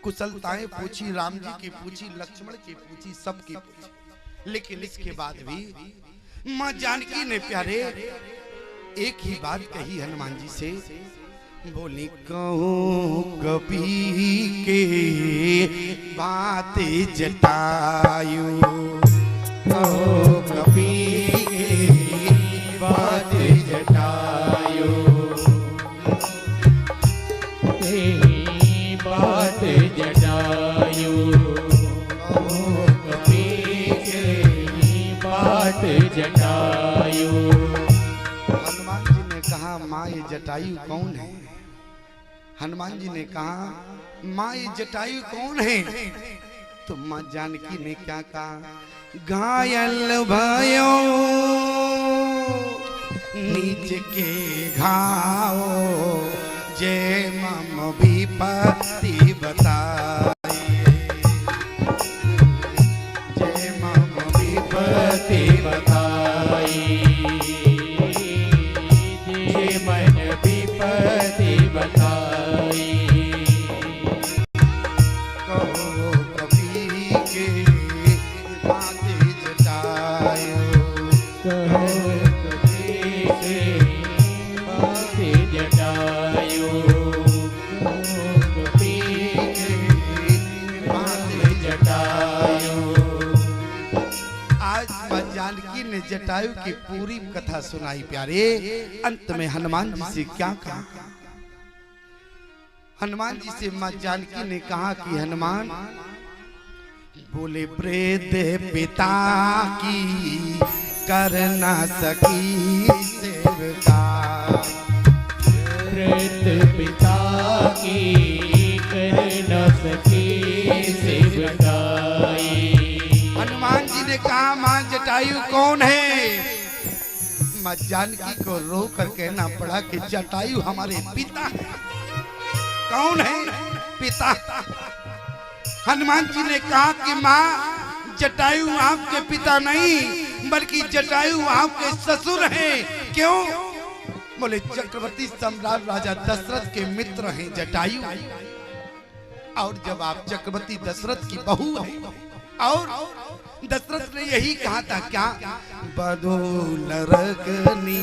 [SPEAKER 1] कुशलताएं पूछी, राम जी की पूछी, लक्ष्मण की पूछी, सबकी पूछी। लेकिन इसके बाद भी मां जानकी ने प्यारे एक ही बात कही हनुमान जी से, बोली, कहूं कभी के बात जटायु,
[SPEAKER 2] कहो कभी के बात जटायु, बात जटायु, कहो कभी के बात जटायु।
[SPEAKER 1] हनुमान जी ने कहा, कहा माँ ये जटायु कौन है? हनुमान जी ने कहा माँ ये जटायु कौन है? तो माँ जानकी ने क्या कहा? घायल भयो नीच के घाव जय मम विपत्ति बताए, जय मम विपत्ति
[SPEAKER 2] बताई, जय मन विपत्ति बताई।
[SPEAKER 1] कहो कपी के बाते जटायु,
[SPEAKER 2] कहो कपी के बाते जटायु, कहो कपी के बाते जटायु।
[SPEAKER 1] आज मां जानकी ने जटायु की पूरी कथा सुनाई प्यारे। अंत में हनुमान जी से क्या कहा? हनुमान जी से मां जानकी ने कहा कि हनुमान बोले वृद्ध पिता की कर न सकी सेवका,
[SPEAKER 2] वृद्ध पिता की कर न सकी सेवकाई।
[SPEAKER 1] हनुमान जी ने कहा मां जटायु कौन है? मां जानकी को रो कर कहना पड़ा कि जटायु हमारे पिता है। कौन है? पिता। हनुमान जी ने कहा कि मां जटायु आपके पिता नहीं बल्कि जटायु आपके ससुर हैं। क्यों? बोले चक्रवर्ती सम्राट राजा दशरथ के मित्र हैं जटायु, और जब आप चक्रवर्ती दशरथ की बहू हैं, और दशरथ ने यही कहा था क्या? बदोल रखनी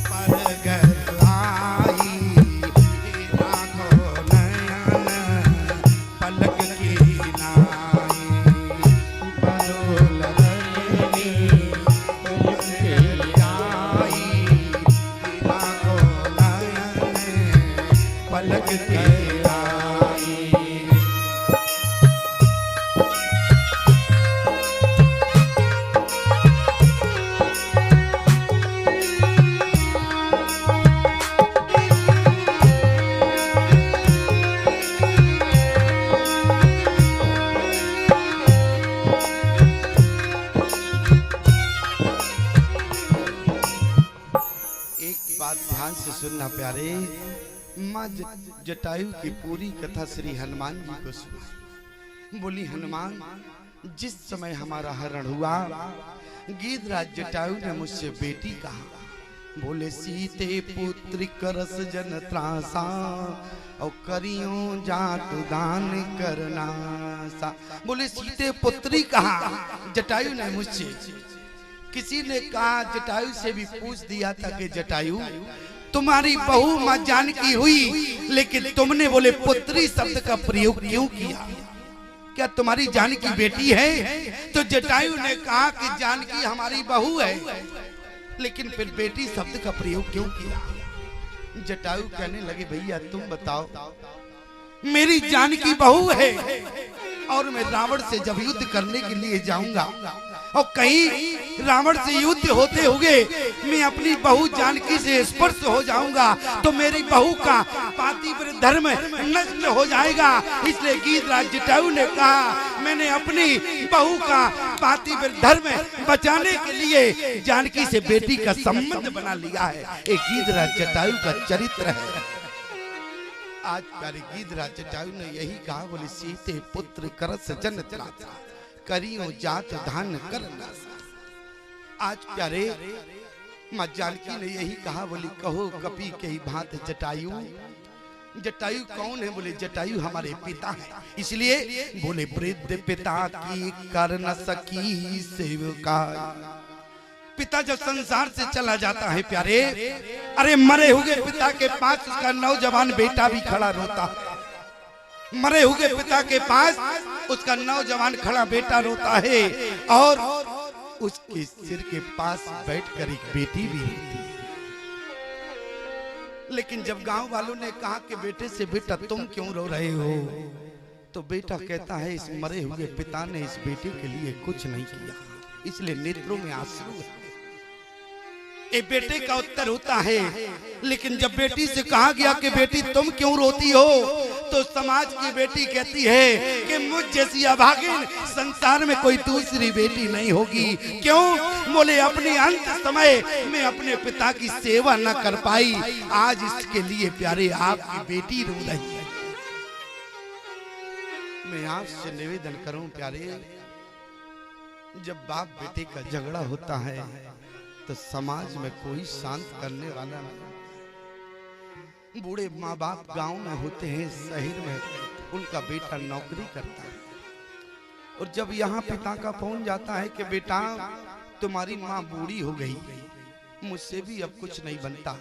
[SPEAKER 1] परगर आई, आंखों नयन पलक की नाई, बदोल रखनी
[SPEAKER 2] पलक की
[SPEAKER 1] आई, आंखों नयन पलक की नाई। ध्यान से सुनना प्यारे। मां जटायु की पूरी कथा श्री हनुमान जी को सुना। बोली हनुमान जिस समय हमारा हरण हुआ गीधराज जटायु ने मुझसे बेटी कहा। बोले सीते पुत्री करस जन त्रासा और करियो जात दान करना सा। बोले सीते पुत्री कहा जटायु ने मुझसे। किसी ने कहा जटायु से भी पूछ दिया था कि जटायु तुम्हारी बहू मां जानकी हुई लेकिन तुमने बोले पुत्री शब्द का प्रयोग क्यों किया? क्या तुम्हारी जानकी बेटी है? तो जटायु ने कहा कि जानकी हमारी बहू है लेकिन फिर बेटी शब्द का प्रयोग क्यों किया? जटायु कहने लगे भैया तुम बताओ, मेरी जानकी बहू है और मैं रावण से जब युद्ध करने के लिए जाऊंगा और कहीं रावण से युद्ध होते हुए मैं अपनी बहू जानकी से स्पर्श हो जाऊंगा तो मेरी बहू का पातिव्रत धर्म नष्ट हो जाएगा। इसलिए गीधराज जटायु ने कहा मैंने अपनी बहू का पातिव्रत धर्म बचाने के लिए जानकी से बेटी का संबंध बना लिया है। एक गीधराज जटायु का चरित्र है। आज प्यारे गीधराज जटायु ने यही कहा। बोले सीते पुत्र करस जन त्रासा करियो जात धान करना। आज प्यारे मां जानकी ने यही कहा। बोली कहो कपि के ही भांत जटायु। जटायु कौन है? बोले जटायु हमारे पिता है। इसलिए बोले वृद्ध पिता की कर न सकी सेवका। पिता जब संसार से चला जाता है प्यारे, अरे मरे हुए पिता के पास उसका नौजवान बेटा भी खड़ा रोता है। मरे हुए पिता के पास उसका नौजवान खड़ा बेटा रोता है और उसके सिर के पास बैठकर एक बेटी भी रोती है। लेकिन जब गांव वालों ने कहा कि बेटे से बेटा तुम क्यों रो रहे हो, तो बेटा कहता है इस मरे हुए पिता ने इस बेटे के लिए कुछ नहीं किया इसलिए नेत्रों में आंसू है। ए बेटे का उत्तर होता है लेकिन जब बेटी से कहा गया कि बेटी तुम क्यों रोती हो, तो समाज की बेटी कहती है कि मुझ जैसी अभागिन संसार में कोई दूसरी बेटी नहीं होगी। क्यों? बोले अपने अंत समय में अपने पिता की सेवा न कर पाई, आज इसके लिए प्यारे आपकी बेटी रो रही है। मैं आपसे निवेदन करूं प्यारे, जब बाप बेटे का झगड़ा होता है तो समाज में कोई शांत करने वाला नहीं। बूढ़े माँ बाप गांव में होते हैं, शहर में उनका बेटा नौकरी करता है, और जब यहाँ पिता का फोन जाता है कि बेटा तुम्हारी माँ बूढ़ी हो गई, मुझसे भी अब कुछ नहीं बनता,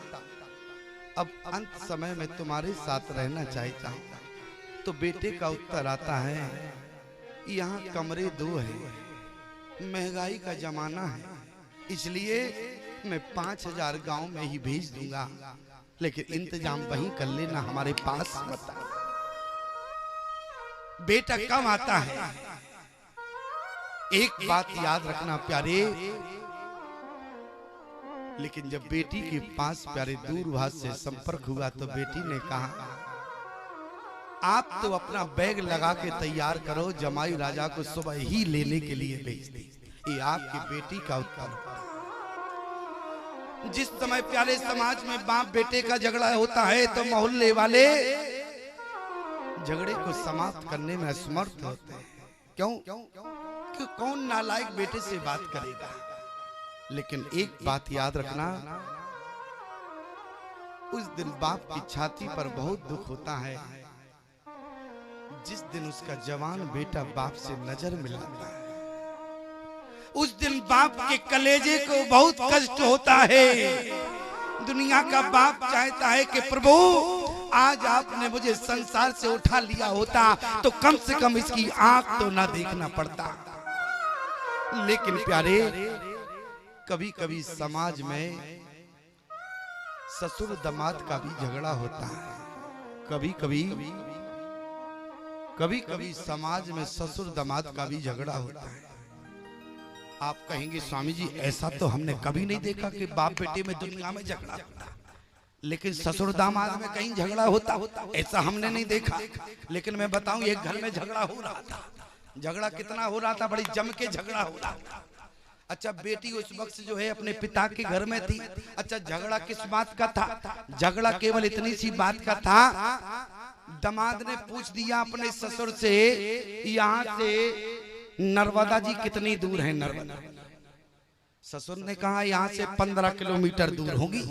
[SPEAKER 1] अब अंत समय में तुम्हारे साथ रहना चाहता हूँ, तो बेटे का उत्तर आता है यहाँ कमरे 2 हैं, महंगाई का जमाना है, इसलिए मैं 5000 गांव में ही भेज दूंगा, लेकिन इंतजाम वहीं कर लेना, हमारे पास मत आ। बेटा कम आता है। एक बात याद रखना प्यारे, लेकिन जब बेटी के पास प्यारे दूरभाष से संपर्क हुआ तो बेटी ने कहा आप तो अपना बैग लगा के तैयार करो, जमाई राजा को सुबह ही लेने के लिए भेज दे। ये आपकी बेटी का उत्तर। जिस समय प्यारे समाज में बाप बेटे का झगड़ा होता है तो मोहल्ले वाले झगड़े को समाप्त करने में असमर्थ होते हैं। क्यों? क्यों? कौन नालायक बेटे से बात करेगा। लेकिन एक बात याद रखना, उस दिन बाप की छाती पर बहुत दुख होता है जिस दिन उसका जवान बेटा बाप से नजर मिलाता है। उस दिन बाप के कलेजे को बहुत कष्ट होता है। दुनिया का बाप चाहता है कि प्रभु आज आपने मुझे संसार से उठा लिया होता तो कम से कम इसकी आंख तो ना देखना पड़ता। लेकिन प्यारे, कभी कभी समाज में ससुर दामाद का भी झगड़ा होता है। कभी कभी समाज में ससुर दामाद का भी झगड़ा होता है। आप कहेंगे स्वामी जी ऐसा तो हमने कभी नहीं देखा कि बाप बेटे में दुनिया में झगड़ा होता, लेकिन ससुर दामाद में कहीं झगड़ा होता, ऐसा हमने नहीं देखा। लेकिन मैं बताऊं, एक घर में झगड़ा हो रहा था। झगड़ा कितना हो रहा था, बड़ी जम के झगड़ा हो रहा था। अच्छा, बेटी उस वक्त जो है अपने पिता के घर में थी। अच्छा, झगड़ा किस बात का था? झगड़ा केवल इतनी सी बात का था, दामाद ने पूछ दिया अपने ससुर से यहाँ से नर्मदा जी कितनी दूर है नर्मदा। ससुर ने कहा यहाँ से 15 किलोमीटर दूर होगी।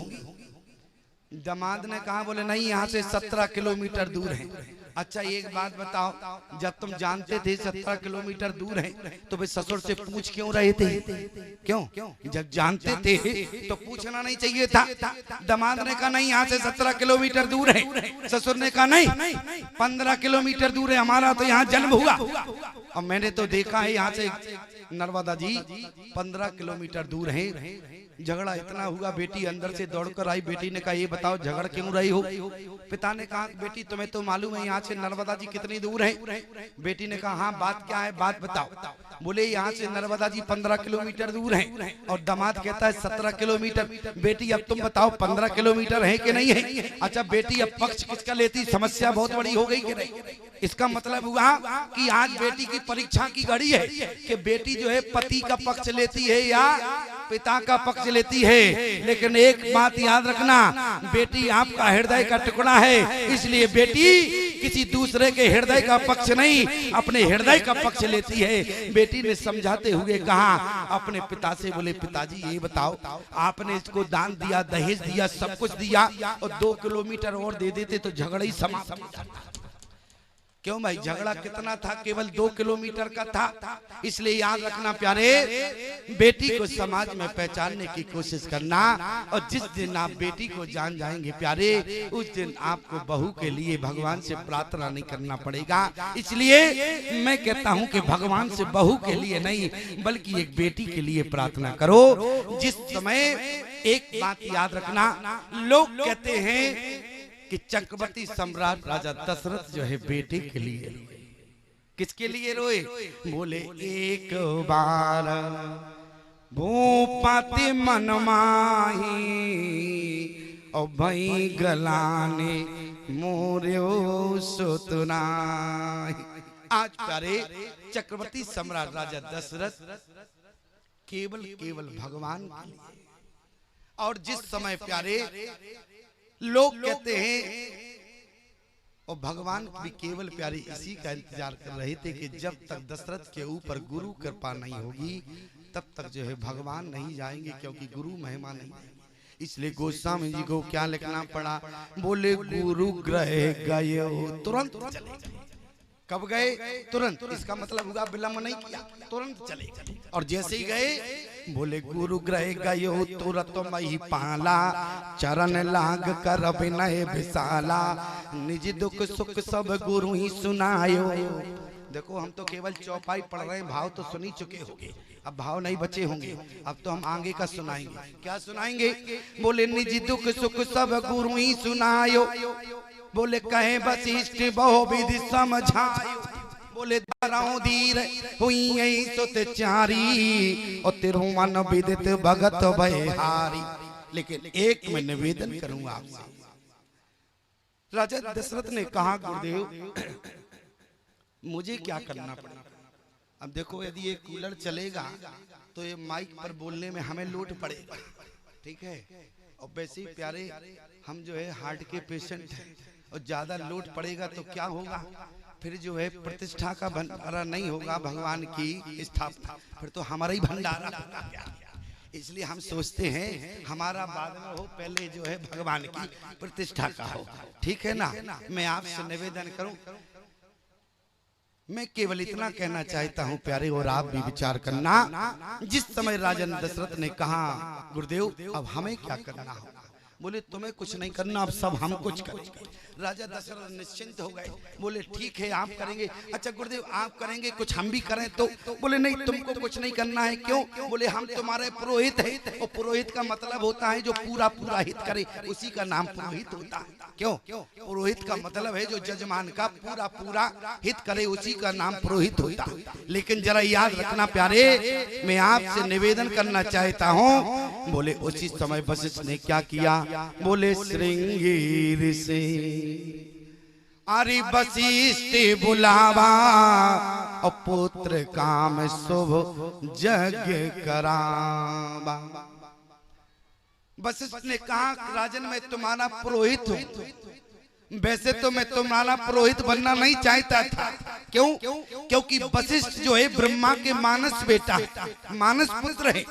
[SPEAKER 1] दामाद ने कहा बोले नहीं, यहाँ से 17 किलोमीटर दूर है। अच्छा, एक बात बताओ, जब तुम जानते थे 17 किलोमीटर दूर है तो वे ससुर से पूछ क्यों रहे थे? क्यों? जब जानते थे तो पूछना नहीं चाहिए था। दामाद ने कहा नहीं, यहाँ से 17 किलोमीटर दूर है। ससुर ने कहा नहीं, 15 किलोमीटर दूर है, हमारा तो यहाँ जन्म हुआ और मैंने तो देखा है यहाँ से नर्मदा जी 15 किलोमीटर दूर है। झगड़ा इतना हुआ, बेटी अंदर से दौड़कर आई। बेटी ने कहा ये बताओ झगड़ क्यों रही हो? पिता ने कहा बेटी तुम्हें तो मालूम है यहाँ से नर्मदा जी कितनी दूर है? बेटी ने कहा हाँ, बात क्या है, बात बताओ। बोले यहाँ से नर्मदा जी 15 किलोमीटर दूर है और दामाद कहता है 17 किलोमीटर। बेटी अब तुम बताओ 15 किलोमीटर है कि नहीं है? अच्छा बेटी अब पक्ष किसका लेती? समस्या बहुत बड़ी हो गई कि नहीं? इसका मतलब हुआ कि आज बेटी की परीक्षा की घड़ी है कि बेटी जो है पति का पक्ष लेती है या पिता का पक्ष लेती है। लेकिन एक बात याद रखना, बेटी आपका हृदय का टुकड़ा है, इसलिए बेटी किसी दूसरे के हृदय का पक्ष नहीं, अपने हृदय का पक्ष लेती है। बेटी ने समझाते हुए कहा अपने पिता से, बोले पिताजी ये बताओ, आपने इसको दान दिया, दहेज दिया, सब कुछ दिया और 2 किलोमीटर और दे देते तो झगड़ा ही समाप्त हो जाता। क्यों भाई? झगड़ा कितना था? केवल 2 किलोमीटर का था। इसलिए याद रखना प्यारे, बेटी को समाज में पहचानने की कोशिश करना, और जिस दिन आप बेटी को जान जाएंगे प्यारे, उस दिन आपको बहू के लिए भगवान से प्रार्थना नहीं करना पड़ेगा। इसलिए मैं कहता हूं कि भगवान से बहू के लिए नहीं बल्कि एक बेटी के लिए प्रार्थना करो। जिस समय एक बात याद रखना, लोग कहते हैं कि चक्रवर्ती सम्राट राजा दशरथ जो है बेटे के लिए, किसके लिए रोए? बोले एक बार भूपति मन माही और भई गलाने मोर्यो सुतनाई। आज प्यारे चक्रवर्ती सम्राट राजा दशरथ केवल भगवान के लिए, और जिस समय प्यारे लोग कहते हैं और भगवान भी केवल प्यारे इसी का इंतजार कर रहे थे कि जब तक दशरथ के ऊपर गुरु कृपा नहीं होगी तब तक जो है भगवान नहीं जाएंगे, क्योंकि गुरु महिमा नहीं देंगे। इसलिए गोस्वामी जी को क्या लिखना पड़ा, बोले गुरु ग्रह गए तुरंत चले गए। कब गए? तुरंत। इसका मतलब हुआ विलंब नहीं किया, तुरंत चले गए। और जैसे ही गए बोले गुरु ग्रह गयो तुरत मही पाला, चरण लाग कर विनय विशाला, निज दुख सुख सब गुरु ही सुनायो। देखो हम तो केवल चौपाई पढ़ रहे हैं, भाव तो सुनी चुके होंगे, अब भाव नहीं बचे होंगे। अब तो हम आगे का सुनाएंगे। क्या सुनाएंगे? बोले निज दुख सुख सब गुरु ही सुनायो, बोले कहे वशिष्ठ बहु विधि समझायो, बोले दाराओ धीर हुई सुत चारी, और तिरुमन विदित भगत भयहारी। लेकिन एक मैं निवेदन करूंगा आपसे। राजा दशरथ ने कहा गुरुदेव मुझे क्या करना पड़ेगा? अब देखो यदि ये कूलर चलेगा तो ये माइक पर बोलने में हमें लोड पड़ेगा, ठीक है। और वैसे ही प्यारे हम जो है हार्ट के पेशेंट हैं, और ज्यादा लोड पड़ेगा तो क्या होगा, फिर जो है प्रतिष्ठा का भंडारा नहीं होगा, भगवान की स्थापना, फिर तो हमारा ही भंडारा होगा। इसलिए हम सोचते हैं हमारा बाद में हो, पहले जो है भगवान की प्रतिष्ठा का हो, ठीक है ना। मैं आपसे निवेदन करूं, मैं केवल इतना कहना चाहता हूं प्यारे, और आप भी विचार करना। जिस समय राजा दशरथ ने कहा गुरुदेव अब हमें क्या करना होगा, बोले तुम्हें कुछ नहीं करना, अब सब हम कुछ करेंगे। राजा दशरथ निश्चिंत हो गए, बोले ठीक है आप करेंगे। अच्छा गुरुदेव आप करेंगे, कुछ हम भी करें तो? बोले नहीं तुमको कुछ नहीं करना है। क्यों? बोले हम तुम्हारे पुरोहित हैं, और पुरोहित का मतलब होता है जो पूरा पूरा हित करे, उसी का नाम पुरोहित होता है। क्यों? पुरोहित का मतलब है जो जजमान का पूरा पूरा हित करे, उसी का नाम पुरोहित होता है। लेकिन जरा याद रखना प्यारे, मैं आपसे निवेदन करना चाहता हूँ। बोले उसी समय वशिष्ठ ने क्या किया, बोले श्रृंगी ऋषि अरे वशिष्ठ बुलावा, और पुत्र काम शुभ जग करावा। वशिष्ठ ने कहा राजन मैं तुम्हारा पुरोहित हूँ, वैसे तो मैं तुम्हारा पुरोहित बनना नहीं चाहता था। क्यों? क्योंकि वशिष्ठ जो है ब्रह्मा के मानस बेटा है, मानस पुत्र है।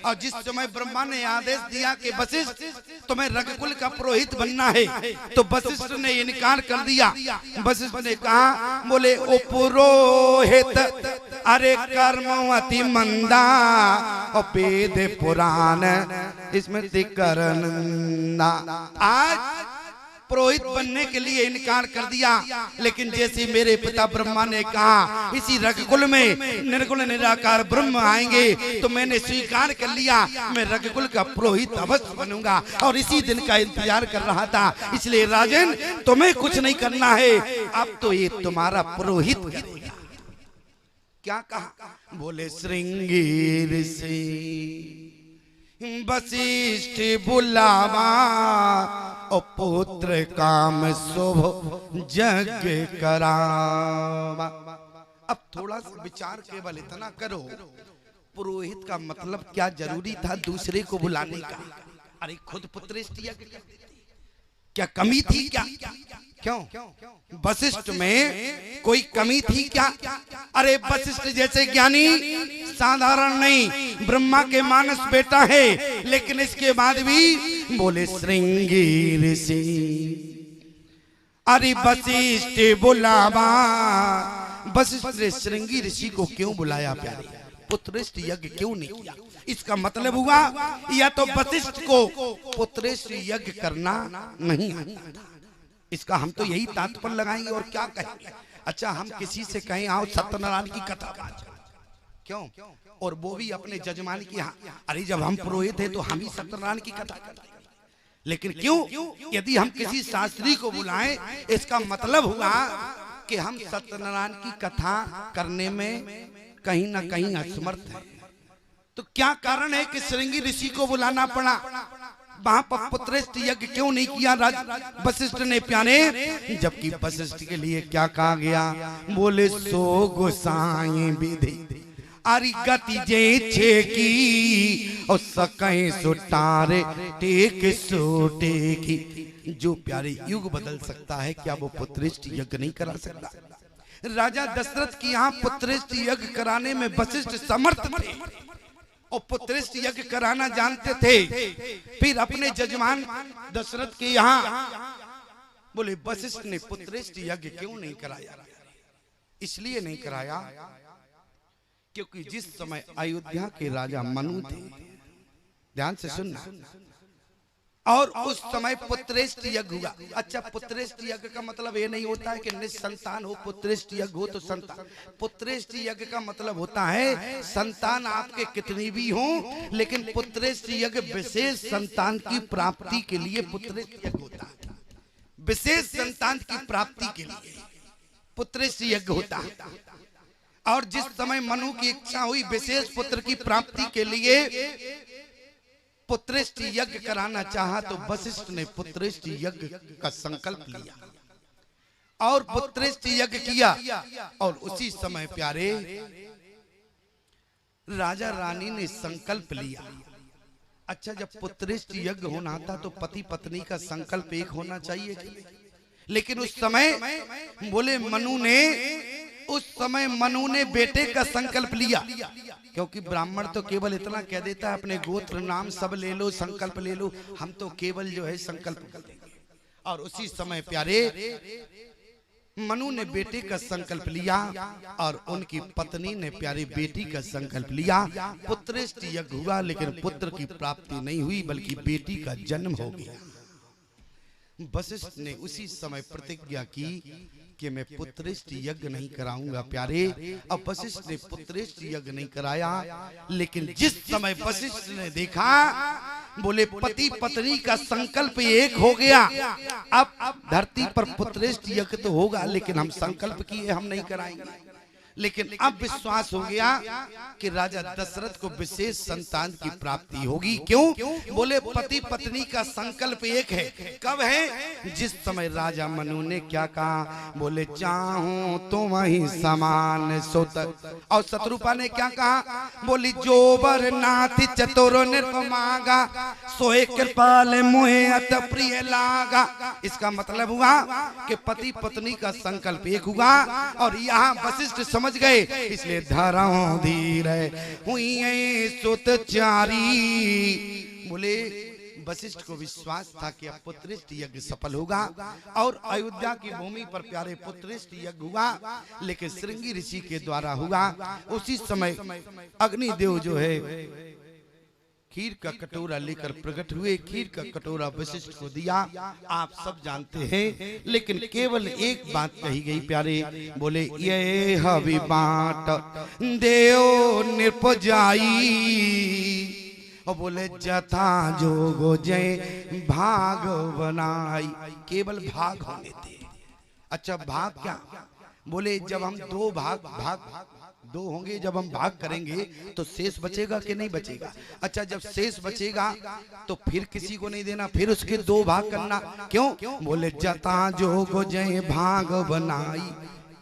[SPEAKER 1] और जिस समय ब्रह्मा ने आदेश दिया कि वशिष्ठ तुम्हें रघुकुल का पुरोहित बनना है, तो वशिष्ठ ने इनकार कर दिया। वशिष्ठ ने कहा बोले ओ पुरोहित अरे कर्मवती मंदा, और वेद पुराण स्मृति करना। आज पुरोहित बनने के लिए इनकार कर दिया, लेकिन जैसे मेरे पिता ब्रह्मा ने कहा इसी रघुकुल में निर्गुण निराकार ब्रह्म आएंगे, तो मैंने स्वीकार कर लिया मैं रघुकुल का पुरोहित अवश्य बनूंगा, और इसी दिन का इंतजार कर रहा था। इसलिए राजन तुम्हें कुछ नहीं करना है, अब तो ये तुम्हारा पुरोहित करेगा। क्या कहा? बोले श्रृंगी ऋषि वशिष्ठ बुलावा, और पुत्र काम शुभ जग करावा। अब थोड़ा सा विचार केवल इतना करो, पुरोहित का मतलब क्या जरूरी था दूसरे को बुलाने का? अरे खुद पुत्रेष्टि क्या कमी थी क्या? क्यों? वशिष्ठ में कोई कमी थी क्या? अरे वशिष्ठ जैसे ज्ञानी साधारण नहीं, ब्रह्मा के मानस बेटा है, लेकिन इसके बाद भी बोले श्रृंगी ऋषि अरे वशिष्ठ बुलावा। वशिष्ठ ने श्रृंगी ऋषि को क्यों बुलाया प्यारे? पुत्रेष्ट यज्ञ क्यों नहीं किया? इसका मतलब हुआ या तो वशिष्ठ को पुत्रेष्ट यज्ञ करना नहीं आता था। इसका हम तो यही तात्पर्य लगाएंगे और क्या कहेंगे। अच्छा हम किसी से कहें आओ सत्यनारायण की कथा का, क्यों? और वो भी अपने जजमान की, अरे जब हम पुरोहित हैं तो हम ही सत्यनारायण की कथा करें। लेकिन क्यों? यदि हम किसी शास्त्री को बुलाएं इसका मतलब हुआ कि हम सत्यनारायण की कथा करने में कहीं ना कहीं असमर्थ है। तो क्या कारण है कि श्रृंगी ऋषि को बुलाना पड़ा? वहां पर पुत्रेष्ट यज्ञ क्यों नहीं किया वशिष्ठ ने प्यारे? जबकि वशिष्ठ के लिए क्या कहा गया? बोले सो गोसाई विधि आरी गति जे छे की और सकें सुटारे टेक सोटे की। जो प्यारे युग बदल सकता है, क्या वो पुत्रेष्ट यज्ञ नहीं करा सकता? राजा दशरथ की यहाँ पुत्रेष्ट यज्ञ कराने में वशिष्ठ समर्थ थे और पुत्रेष्ट यज्ञ कराना जानते थे। फिर अपने जजमान दशरथ के यहाँ बोले वशिष्ठ ने पुत्रेष्ट यज्ञ क्यों नहीं कराया? इसलिए नहीं कराया क्योंकि जिस समय अयोध्या के राजा मनु थे, ध्यान से सुनना, और उस समय पुत्रेष्ट यज्ञ हुआ। अच्छा, पुत्रेष्ट यज्ञ का मतलब ये नहीं होता है कि निसंतान हो, पुत्रेष्ट यज्ञ हो तो संतान। पुत्रेष्ट यज्ञ का मतलब होता है संतान आपके कितनी भी हो, लेकिन पुत्रेष्ट यज्ञ विशेष संतान की प्राप्ति के लिए पुत्रेष्ट यज्ञ होता है। विशेष संतान की प्राप्ति के लिए पुत्रेष्ट यज्ञ होता है। और जिस समय मनु की इच्छा हुई विशेष पुत्र की प्राप्ति के लिए पुत्रेष्ट यज्ञ कराना चाहा, तो वशिष्ठ ने पुत्रेष्ट यज्ञ का संकल्प लिया और पुत्रेष्ट यज्ञ किया। और उसी समय प्यारे राजा रानी ने संकल्प लिया। अच्छा, जब पुत्रेष्ट यज्ञ होना था तो पति पत्नी का संकल्प एक होना चाहिए, लेकिन उस समय बोले उस समय मनु ने बेटे का संकल्प लिया। क्योंकि ब्राह्मण तो केवल इतना कह देता है अपने गोत्र नाम सब ले लो, संकल्प ले लो, हम तो केवल जो है संकल्प कर देंगे। और उसी समय प्यारे मनु ने बेटे का संकल्प लिया और उनकी पत्नी ने प्यारी बेटी का संकल्प लिया। पुत्रेष्ट यज्ञ हुआ, लेकिन पुत्र की प्राप्ति नहीं हुई, बल्कि बेटी का जन्म हो गया। वशिष्ठ ने उसी समय प्रतिज्ञा की कि मैं पुत्रेष्ट यज्ञ नहीं कराऊंगा प्यारे। अब वशिष्ठ ने पुत्रेष्ट यज्ञ नहीं कराया, लेकिन जिस समय वशिष्ठ ने देखा बोले पति पत्नी का संकल्प एक हो गया, अब धरती पर पुत्रेष्ट यज्ञ तो होगा, लेकिन हम संकल्प किए हम नहीं कराएंगे। लेकिन अब विश्वास हो गया कि राजा दशरथ को विशेष संतान की प्राप्ति होगी। क्यों? बोले पति पत्नी का संकल्प एक है। कब है? जिस समय राजा मनु ने क्या कहा? बोले चाहूं तुम ही समान सुत। और शत्रुपा ने क्या कहा? बोली जोबर नाथ चतुर निर्मागा सोए कृपाल मोहे अत प्रिय लागा। इसका मतलब हुआ कि पति पत्नी का संकल्प एक हुआ और यहाँ वशिष्ठ समझ गए, इसलिए धराओ धीर हुई सुत चारी। बोले वशिष्ठ को विश्वास था कि अब पुत्रेष्ट यज्ञ सफल होगा और अयोध्या की भूमि पर प्यारे पुत्रेष्ट यज्ञ हुआ, लेकिन श्रृंगी ऋषि के द्वारा हुआ। उसी समय अग्निदेव जो है खीर का कटोरा लेकर प्रकट हुए। खीर का कटोरा वशिष्ठ को दिया, आप सब जानते हैं, लेकिन केवल एक बात कही गई प्यारे। बोले ये हवि बांट देव निपजाई, और बोले जथा जोगो जय भाग बनाई। केवल भाग होने थे। अच्छा, भाग क्या? बोले जब हम दो दो होंगे, जब हम भाग करेंगे तो शेष बचेगा कि नहीं बचेगा? अच्छा, जब शेष बचेगा तो फिर किसी को नहीं देना, फिर उसके दो भाग करना। क्यों? बोले जता जोगो जय भाग बनाई।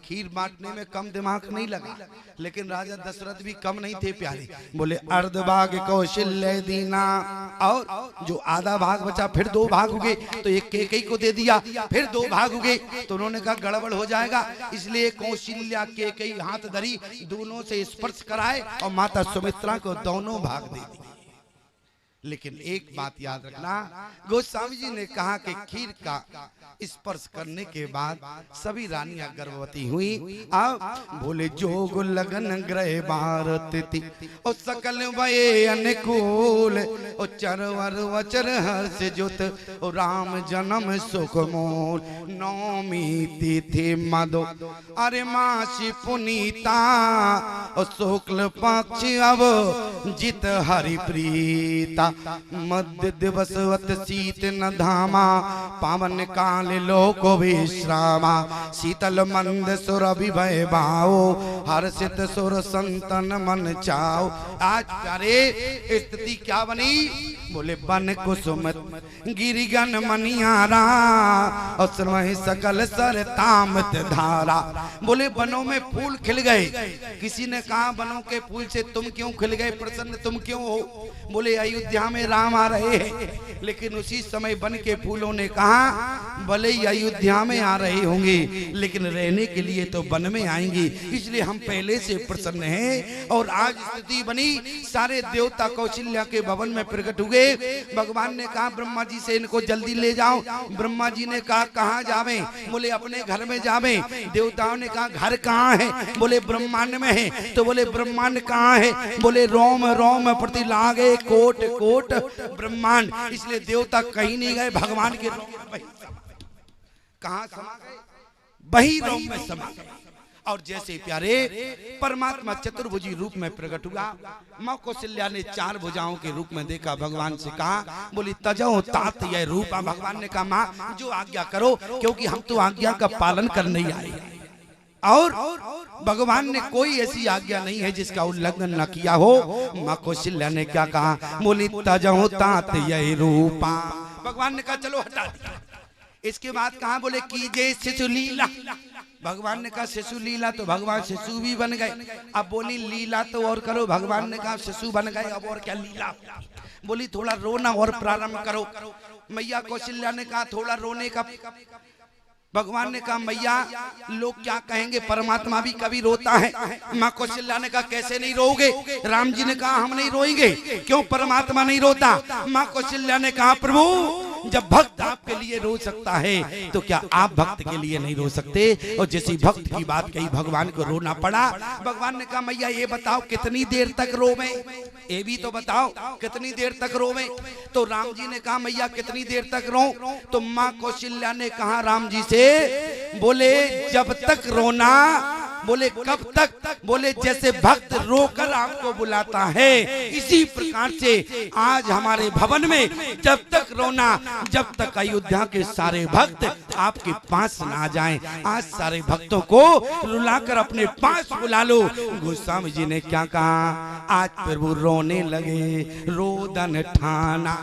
[SPEAKER 1] खीर बांटने में कम दिमाग नहीं लगा, लेकिन राजा दशरथ भी कम नहीं थे प्यारे। बोले अर्धभाग कौशल्य दीना, और जो आधा भाग बचा फिर दो भाग हो गए, तो एक केकई को दे दिया, फिर दो भाग हो गए, तो उन्होंने कहा गड़बड़ हो जाएगा, इसलिए कौशल्या केकई हाथ धरी, दोनों से स्पर्श कराए और माता सुमित्रा को दोनों भाग दे दिए। लेकिन एक बात याद रखना, गोस्वामी जी ने कहा कि खीर का स्पर्श करने के बाद सभी रानियां गर्भवती हुई। अब बोले जोग लगन ग्रह भारत थी और सकल भये अनुकूल और चरवर वचर हर्ष जुत और राम जन्म सुख मोल। नौमी तिथि मधु अरे मासी पुनीता और शुक्ल पक्ष अब जित हरि प्रीता। मध्य दिवसवत शीत न धामा पावन काल लोक विश्रामा। शीतल मंद सुर विभय भाओ हर्षित सुर संतन मन चाओ। आज प्यारे स्थिति क्या बनी? बोले बन कुसुम गिरिगन मनियारा और सर्वहि सकल सर तामत धारा। बोले बनों में फूल खिल गए। किसी ने कहा बनों के फूल से तुम क्यों खिल गए, प्रसन्न तुम क्यों हो? बोले अयोध्या में राम आ रहे हैं। लेकिन उसी समय बन के फूलों ने कहा भले ही अयोध्या में आ रहे होंगे लेकिन रहने के लिए तो वन में आएंगे, इसलिए हम पहले से प्रसन्न हैं। और आज स्थिति बनी, सारे देवता कौशल्या के भवन में प्रकट हुए। भगवान ने कहा ब्रह्मा जी से इनको जल्दी ले जाओ। ब्रह्मा जी ने कहा कहाँ जावे? बोले अपने घर में जावे। देवताओं ने कहा घर कहाँ है? बोले ब्रह्मांड में है। तो बोले ब्रह्मांड कहाँ है? बोले रोम रोम प्रति लागे कोट कोट ब्रह्मांड। इसलिए देवता कहीं नहीं गए, भगवान के रोम में कहाँ समा गए? वही रोम में समा गए। और जैसे प्यारे परमात्मा चतुर्भुजी रूप में प्रकट हुआ, मां कौशल्या ने 4 भुजाओं के रूप में देखा। भगवान से कहा बोली तजो तात यह रूपा। भगवान ने कहा मां जो आज्ञा करो, क्योंकि हम तो आज्ञा का पालन करने ही आए। और भगवान ने कोई ऐसी आज्ञा नहीं है जिसका उल्लंघन न किया हो। मां कौशल्या ने क्या कहा? बोली तजो तात यह रूपा। भगवान ने कहा चलो हटा दिया। इसके बाद कहा बोले कीजिए शिशु लीला। भगवान ने कहा शिशु लीला, तो भगवान शिशु भी बन गए। अब बोली लीला तो और करो। भगवान ने कहा शिशु बन गए, अब और क्या लीला? बोली थोड़ा रोना और प्रारंभ करो। मैया कौशल्या ने कहा थोड़ा रोने का। भगवान ने कहा मैया लोग क्या कहेंगे, परमात्मा भी कभी रोता है। माँ कौशल्या ने कहा कैसे नहीं रोओगे? राम जी ने कहा हम नहीं रोएंगे, क्यों परमात्मा नहीं रोता? माँ कौशल्या ने कहा प्रभु जब भक्त आपके लिए रो सकता है तो क्या आप भक्त के लिए नहीं रो सकते? और जैसी भक्त की बात कही भगवान को रोना पड़ा। भगवान ने कहा मैया ये बताओ कितनी देर तक रोवे, ये भी तो बताओ कितनी देर तक रोवे? तो राम जी ने कहा मैया कितनी देर तक रो? तो माँ कौशल्या ने कहा राम जी से बोले जब तक रोना। बोले कब तक? बोले जैसे भक्त रोकर आपको बुलाता है, इसी प्रकार से आज हमारे भवन में जब तक रोना, जब तक अयोध्या के सारे भक्त आपके पास ना जाएं। आज सारे भक्तों को रुलाकर अपने पास बुला लो। गोस्वामी जी ने क्या कहा? आज प्रभु रोने लगे, रोदन ठाना।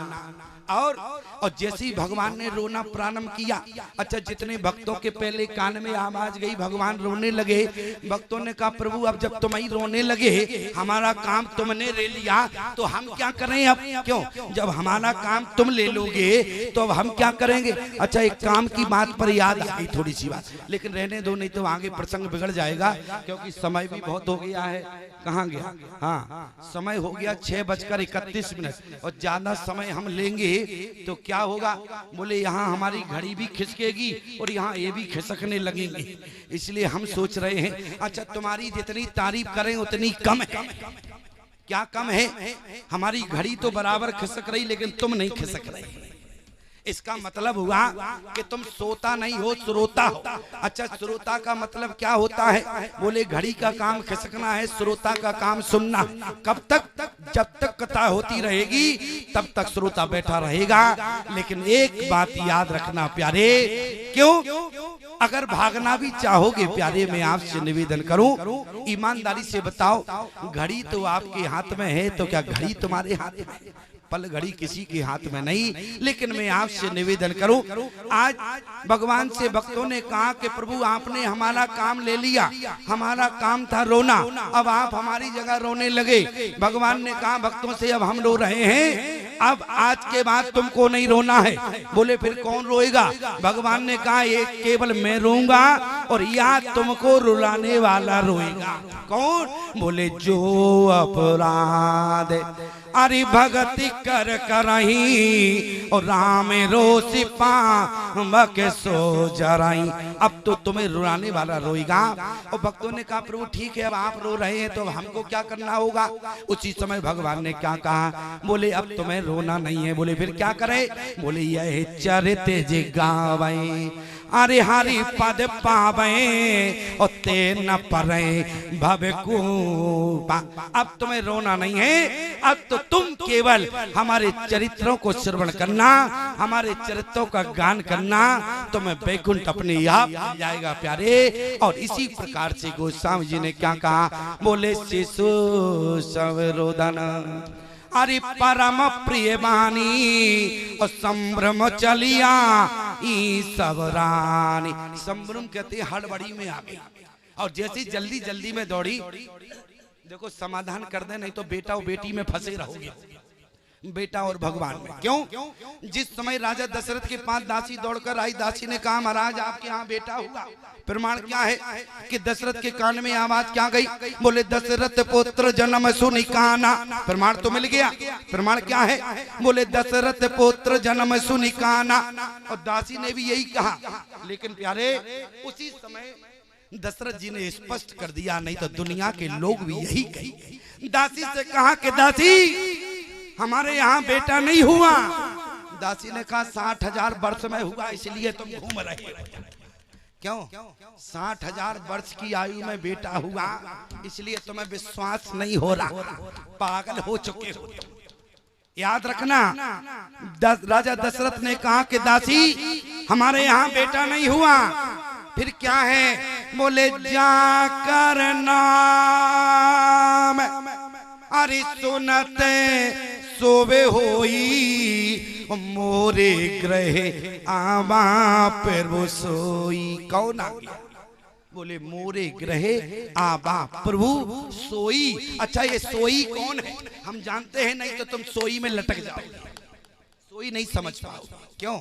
[SPEAKER 1] और जैसे ही भगवान ने रोना प्रारंभ किया, अच्छा जितने भक्तों के पहले कान में आवाज गई भगवान रोने लगे। भक्तों ने कहा प्रभु अब जब तुम ही रोने लगे, हमारा काम तुमने ले लिया तो हम क्या करें अब? क्यों जब हमारा काम तुम ले लोगे तो अब हम क्या करेंगे? अच्छा एक काम की बात पर याद आ गई थोड़ी सी बात, लेकिन रहने दो नहीं तो आगे प्रसंग बिगड़ जाएगा, क्योंकि समय भी बहुत हो गया है। कहाँ गया? हाँ समय हो गया 6:31 और ज्यादा समय हम लेंगे तो क्या होगा? बोले यहाँ हमारी घड़ी भी खिसकेगी और यहाँ ये भी खिसकने लगेंगे। इसलिए हम सोच रहे हैं अच्छा तुम्हारी जितनी तारीफ करें उतनी कम है। क्या कम है? हमारी घड़ी तो बराबर खिसक रही लेकिन तुम नहीं खिसक रहे। इसका मतलब हुआ कि तुम सोता नहीं हो, श्रोता हो। अच्छा श्रोता का मतलब क्या होता है? बोले घड़ी का काम खिसकना है, श्रोता का काम सुनना। कब तक? जब तक कथा होती रहेगी तब तक श्रोता बैठा रहेगा। लेकिन एक बात याद रखना प्यारे, क्यों? अगर भागना भी चाहोगे प्यारे, मैं आपसे निवेदन करूं ईमानदारी से बताओ, घड़ी तो आपके हाथ में है तो क्या घड़ी तुम्हारे हाथ में? पल घड़ी किसी के हाथ में नहीं। लेकिन मैं आपसे निवेदन करूं, आज भगवान से भक्तों ने कहा कि प्रभु आपने हमारा काम ले लिया, हमारा काम था रोना, अब आप हमारी जगह रोने लगे। भगवान ने कहा भक्तों से अब हम रो रहे हैं, अब आज के बाद तुमको नहीं रोना है। बोले फिर कौन रोएगा? भगवान ने कहा एक केवल मैं रोऊंगा और या तुमको रुलाने वाला रोएगा। कौन? बोले जो अपराध अरे भगति कर करही और राम रोसी के सो जराई। अब तो तुम्हें रुलाने वाला रोएगा। और भक्तों ने कहा प्रभु ठीक है अब आप रो रहे हैं तो हमको क्या करना होगा? उसी समय भगवान ने क्या कहा? बोले अब तुम्हें रोना नहीं है। बोले फिर क्या करे? बोले यह चरित्र जे गावे अरे हरि पद पावे और ते न परे भव कूपा। अब तुम्हें रोना नहीं है, अब तो तुम केवल हमारे चरित्रों को श्रवण करना, हमारे चरित्रों का गान करना, तुम्हें वैकुंठ अपने आप मिल जाएगा प्यारे। और इसी प्रकार से गोस्वामी जी ने क्या कहा? बोले शिशु सब रोदन अरे परम प्रिय बानी और संभ्रम चलिया ई सब रानी। संभ्रम कहते हड़बड़ी में आ गई और जैसी जल्दी जल्दी में दौड़ी। देखो समाधान कर दे नहीं तो बेटा और बेटी में फंसे रहोगे, बेटा और भगवान में। क्यों? जिस समय राजा दशरथ के पास दासी दौड़कर आई, दासी ने कहा महाराज आपके यहाँ बेटा हुआ। प्रमाण क्या है कि दशरथ के कान में आवाज क्या गई? बोले दशरथ पुत्र जन्म सुनि काना। प्रमाण तो मिल गया। प्रमाण क्या है? बोले दशरथ पुत्र जन्म सुनि काना। और दासी ने भी यही कहा। लेकिन प्यारे उसी समय दशरथ जी ने स्पष्ट कर दिया, नहीं तो दुनिया के लोग भी यही कही। दासी से कहा कि दासी हमारे यहाँ बेटा नहीं हुआ। दासी ने कहा 60,000 वर्ष में हुआ इसलिए तुम घूम रहे हो। क्यों? 60,000 वर्ष की आयु में बेटा हुआ इसलिए तुम्हें विश्वास नहीं हो रहा, पागल हो चुके हो। याद रखना, राजा दशरथ ने कहा कि दासी हमारे यहाँ बेटा नहीं हुआ, फिर क्या है? बोले जाकर नाम अरे सुनते सोवे होई मोरे ग्रहे आवा पर वो सोई। कौन आ गया? बोले मोरे ग्रहे आबा प्रभु सोई। अच्छा ये सोई कौन है? हम जानते हैं, नहीं तो तुम सोई में लटक जाओगे, सोई नहीं समझ पाओ। क्यों?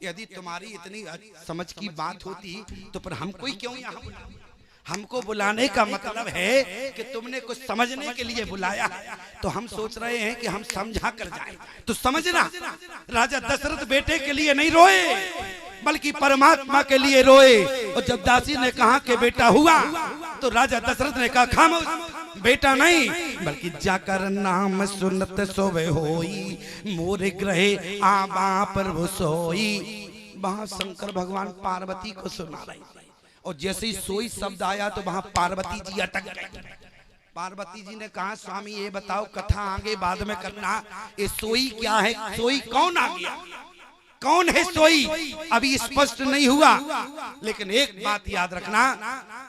[SPEAKER 1] यदि तुम्हारी इतनी समझ की बात होती तो पर हमको ही क्यों यहाँ बुलाया? हमको बुलाने का मतलब है कि तुमने कुछ समझने के लिए बुलाया, तो हम सोच रहे हैं कि हम समझा कर जाएं। तो समझना, राजा दशरथ बेटे के लिए नहीं रोए बल्कि परमात्मा के लिए रोए। और जब दासी ने कहा कि बेटा हुआ तो राजा दशरथ ने कहा खामोश, बेटा नहीं बल्कि जाकर नाम सुनत सोवे होई मोरे ग्रहे आबा पर वो सोई। वहां शंकर भगवान पार्वती को सुना रहे और जैसे ही सोई शब्द आया तो वहां पार्वती जी अटक गए। पार्वती जी ने कहा स्वामी ये बताओ, कथा आगे बाद में करना, ये सोई क्या है? सोई कौन आ गया? कौन है सोई? अभी स्पष्ट नहीं हुआ। लेकिन एक बात याद रखना,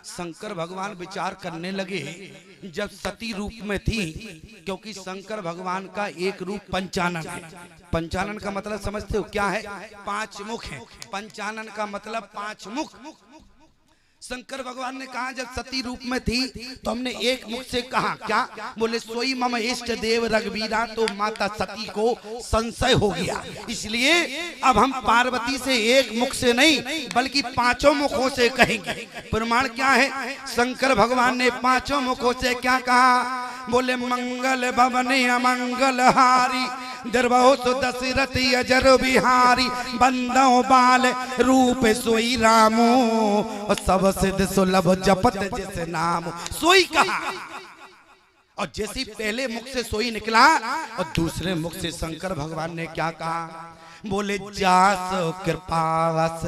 [SPEAKER 1] शंकर भगवान विचार करने लगे जब सती रूप में थी, क्योंकि शंकर भगवान का एक रूप पंचानन है। पंचानन का मतलब समझते हो क्या है? 5 मुख है। पंचानन का मतलब 5 मुख। शंकर भगवान ने कहा जब सती रूप में थी तो हमने एक मुख से कहा क्या? बोले सोई मम इष्ट देव रघुवीरा। तो माता सती को संशय हो गया, इसलिए अब हम पार्वती से एक मुख से नहीं बल्कि 5 मुखों से कहेंगे। प्रमाण क्या है? शंकर भगवान ने 5 मुखों से क्या कहा? बोले मंगल भवने अमंगल हारी दरबहुत दशरथ अजर बिहारी बंदो बाल रूप सोई रामो और सब सिद्ध सुलभ जपत जिस नाम। सोई कहा और जैसे पहले मुख से सोई निकला और दूसरे मुख से शंकर भगवान ने क्या कहा? बोले जास कृपावश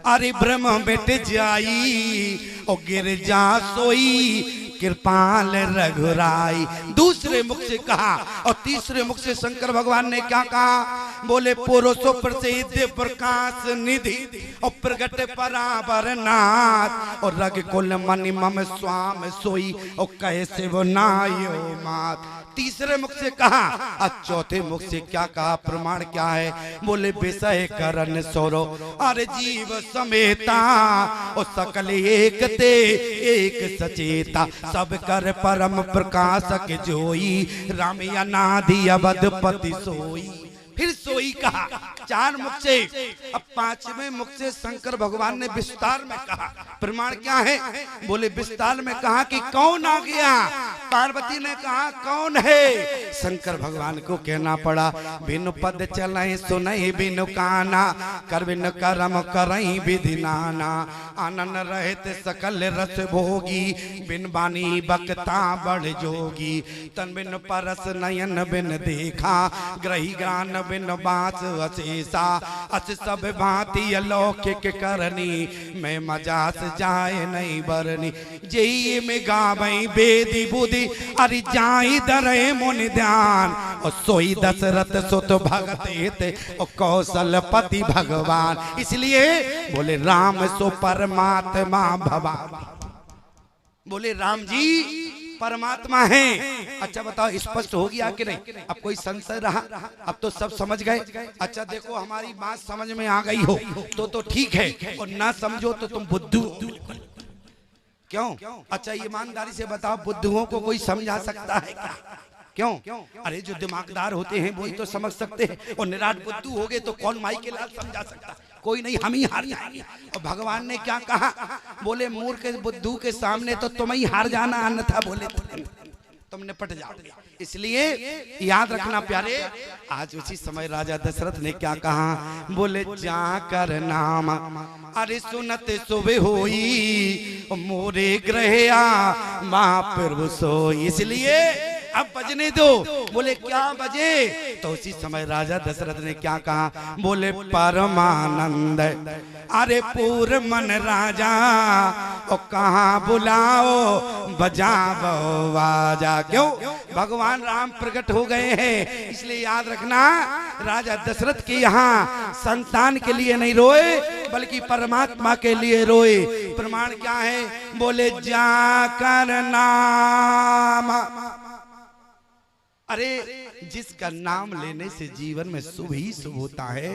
[SPEAKER 1] अरे ब्रह्म बेट जाई और गिर जा सोई कृपाल रघुराई। दूसरे मुख से कहा और तीसरे मुख से शंकर भगवान ने क्या कहा? बोले पुरुषो प्रसिद्ध प्रकाश निधि और प्रगट पराबर नाथ और रघु कुल मनि मम स्वाम सोई और कैसे वो नायो मात। तीसरे मुख से कहा और चौथे मुख से क्या कहा? प्रमाण क्या है? बोले विषय करण सोरो अरे जीव समेता और सकल एक ते एक सचेता सब कर परम प्रकाशक जोई राम अनादि अवधपति सोई। फिर सोई कहा 4 मुख से। अब 5वें मुख से शंकर भगवान ने विस्तार में कहा। प्रमाण क्या है? बोले विस्तार में कहा कि कौन आ गया? पार्वती ने कहा कौन है? शंकर भगवान को कहना पड़ा बिनु पद चलई सुनई बिनु काना कर बिनु करम करई विधि नाना आनन रहते सकल रस भोगी बिन बानी बकता बड़ जोगी तन बिन परस नयन बिन देखा ग्रही ज्ञान बिन बास अशेषा अस सब भांति अलौकिक करनी मैं मजास जाए नहीं बरनी जई में गावई बेदी बुद्धि अरि जाई दरे मुनि ध्यान और सोई दशरथ सुत भगत हित और कौशलपति भगवान। इसलिए बोले राम सो परमात्मा भगवान। बोले राम जी परमात्मा हैं। अच्छा बताओ स्पष्ट हो गया कि नहीं? अब कोई संशय रहा? अब तो सब समझ गए। अच्छा देखो हमारी बात समझ में आ गई हो तो ठीक है, और ना समझो तो तुम बुद्धू हो। क्यों? अच्छा ईमानदारी से बताओ, बुद्धुओं को कोई समझा सकता है क्या? क्यों? अरे जो दिमागदार होते हैं वही तो समझ सकते हैं, और निराट बुद्धू हो गए तो कौन माई के लाल समझा सकता? कोई नहीं, हम ही हार जाएंगे। और भगवान ने क्या कहा? बोले मूर्ख बुद्धू के सामने तो तुम ही हार जाना, अन्यथा बोले तुम निपट जाओगे। इसलिए याद रखना प्यारे, आज उसी समय राजा दशरथ ने क्या कहा? बोले जाकर नाम अरे सुनत सुबह होई मोरे ग्रहया महाप्रभु सोई। इसलिए अब बजने दो। बोले क्या बजे? तो उसी समय राजा दशरथ ने क्या कहा? बोले परमानंद अरे पूर मन राजा और कहाँ बुलाओ बजाओ बाजा। क्यों? भगवान राम प्रकट हो गए हैं। इसलिए याद रखना, राजा दशरथ के यहाँ संतान के लिए नहीं रोए बल्कि परमात्मा के लिए रोए। प्रमाण क्या है? बोले जाकर नाम, अरे जिसका नाम लेने से जीवन में शुभ ही शुभ होता है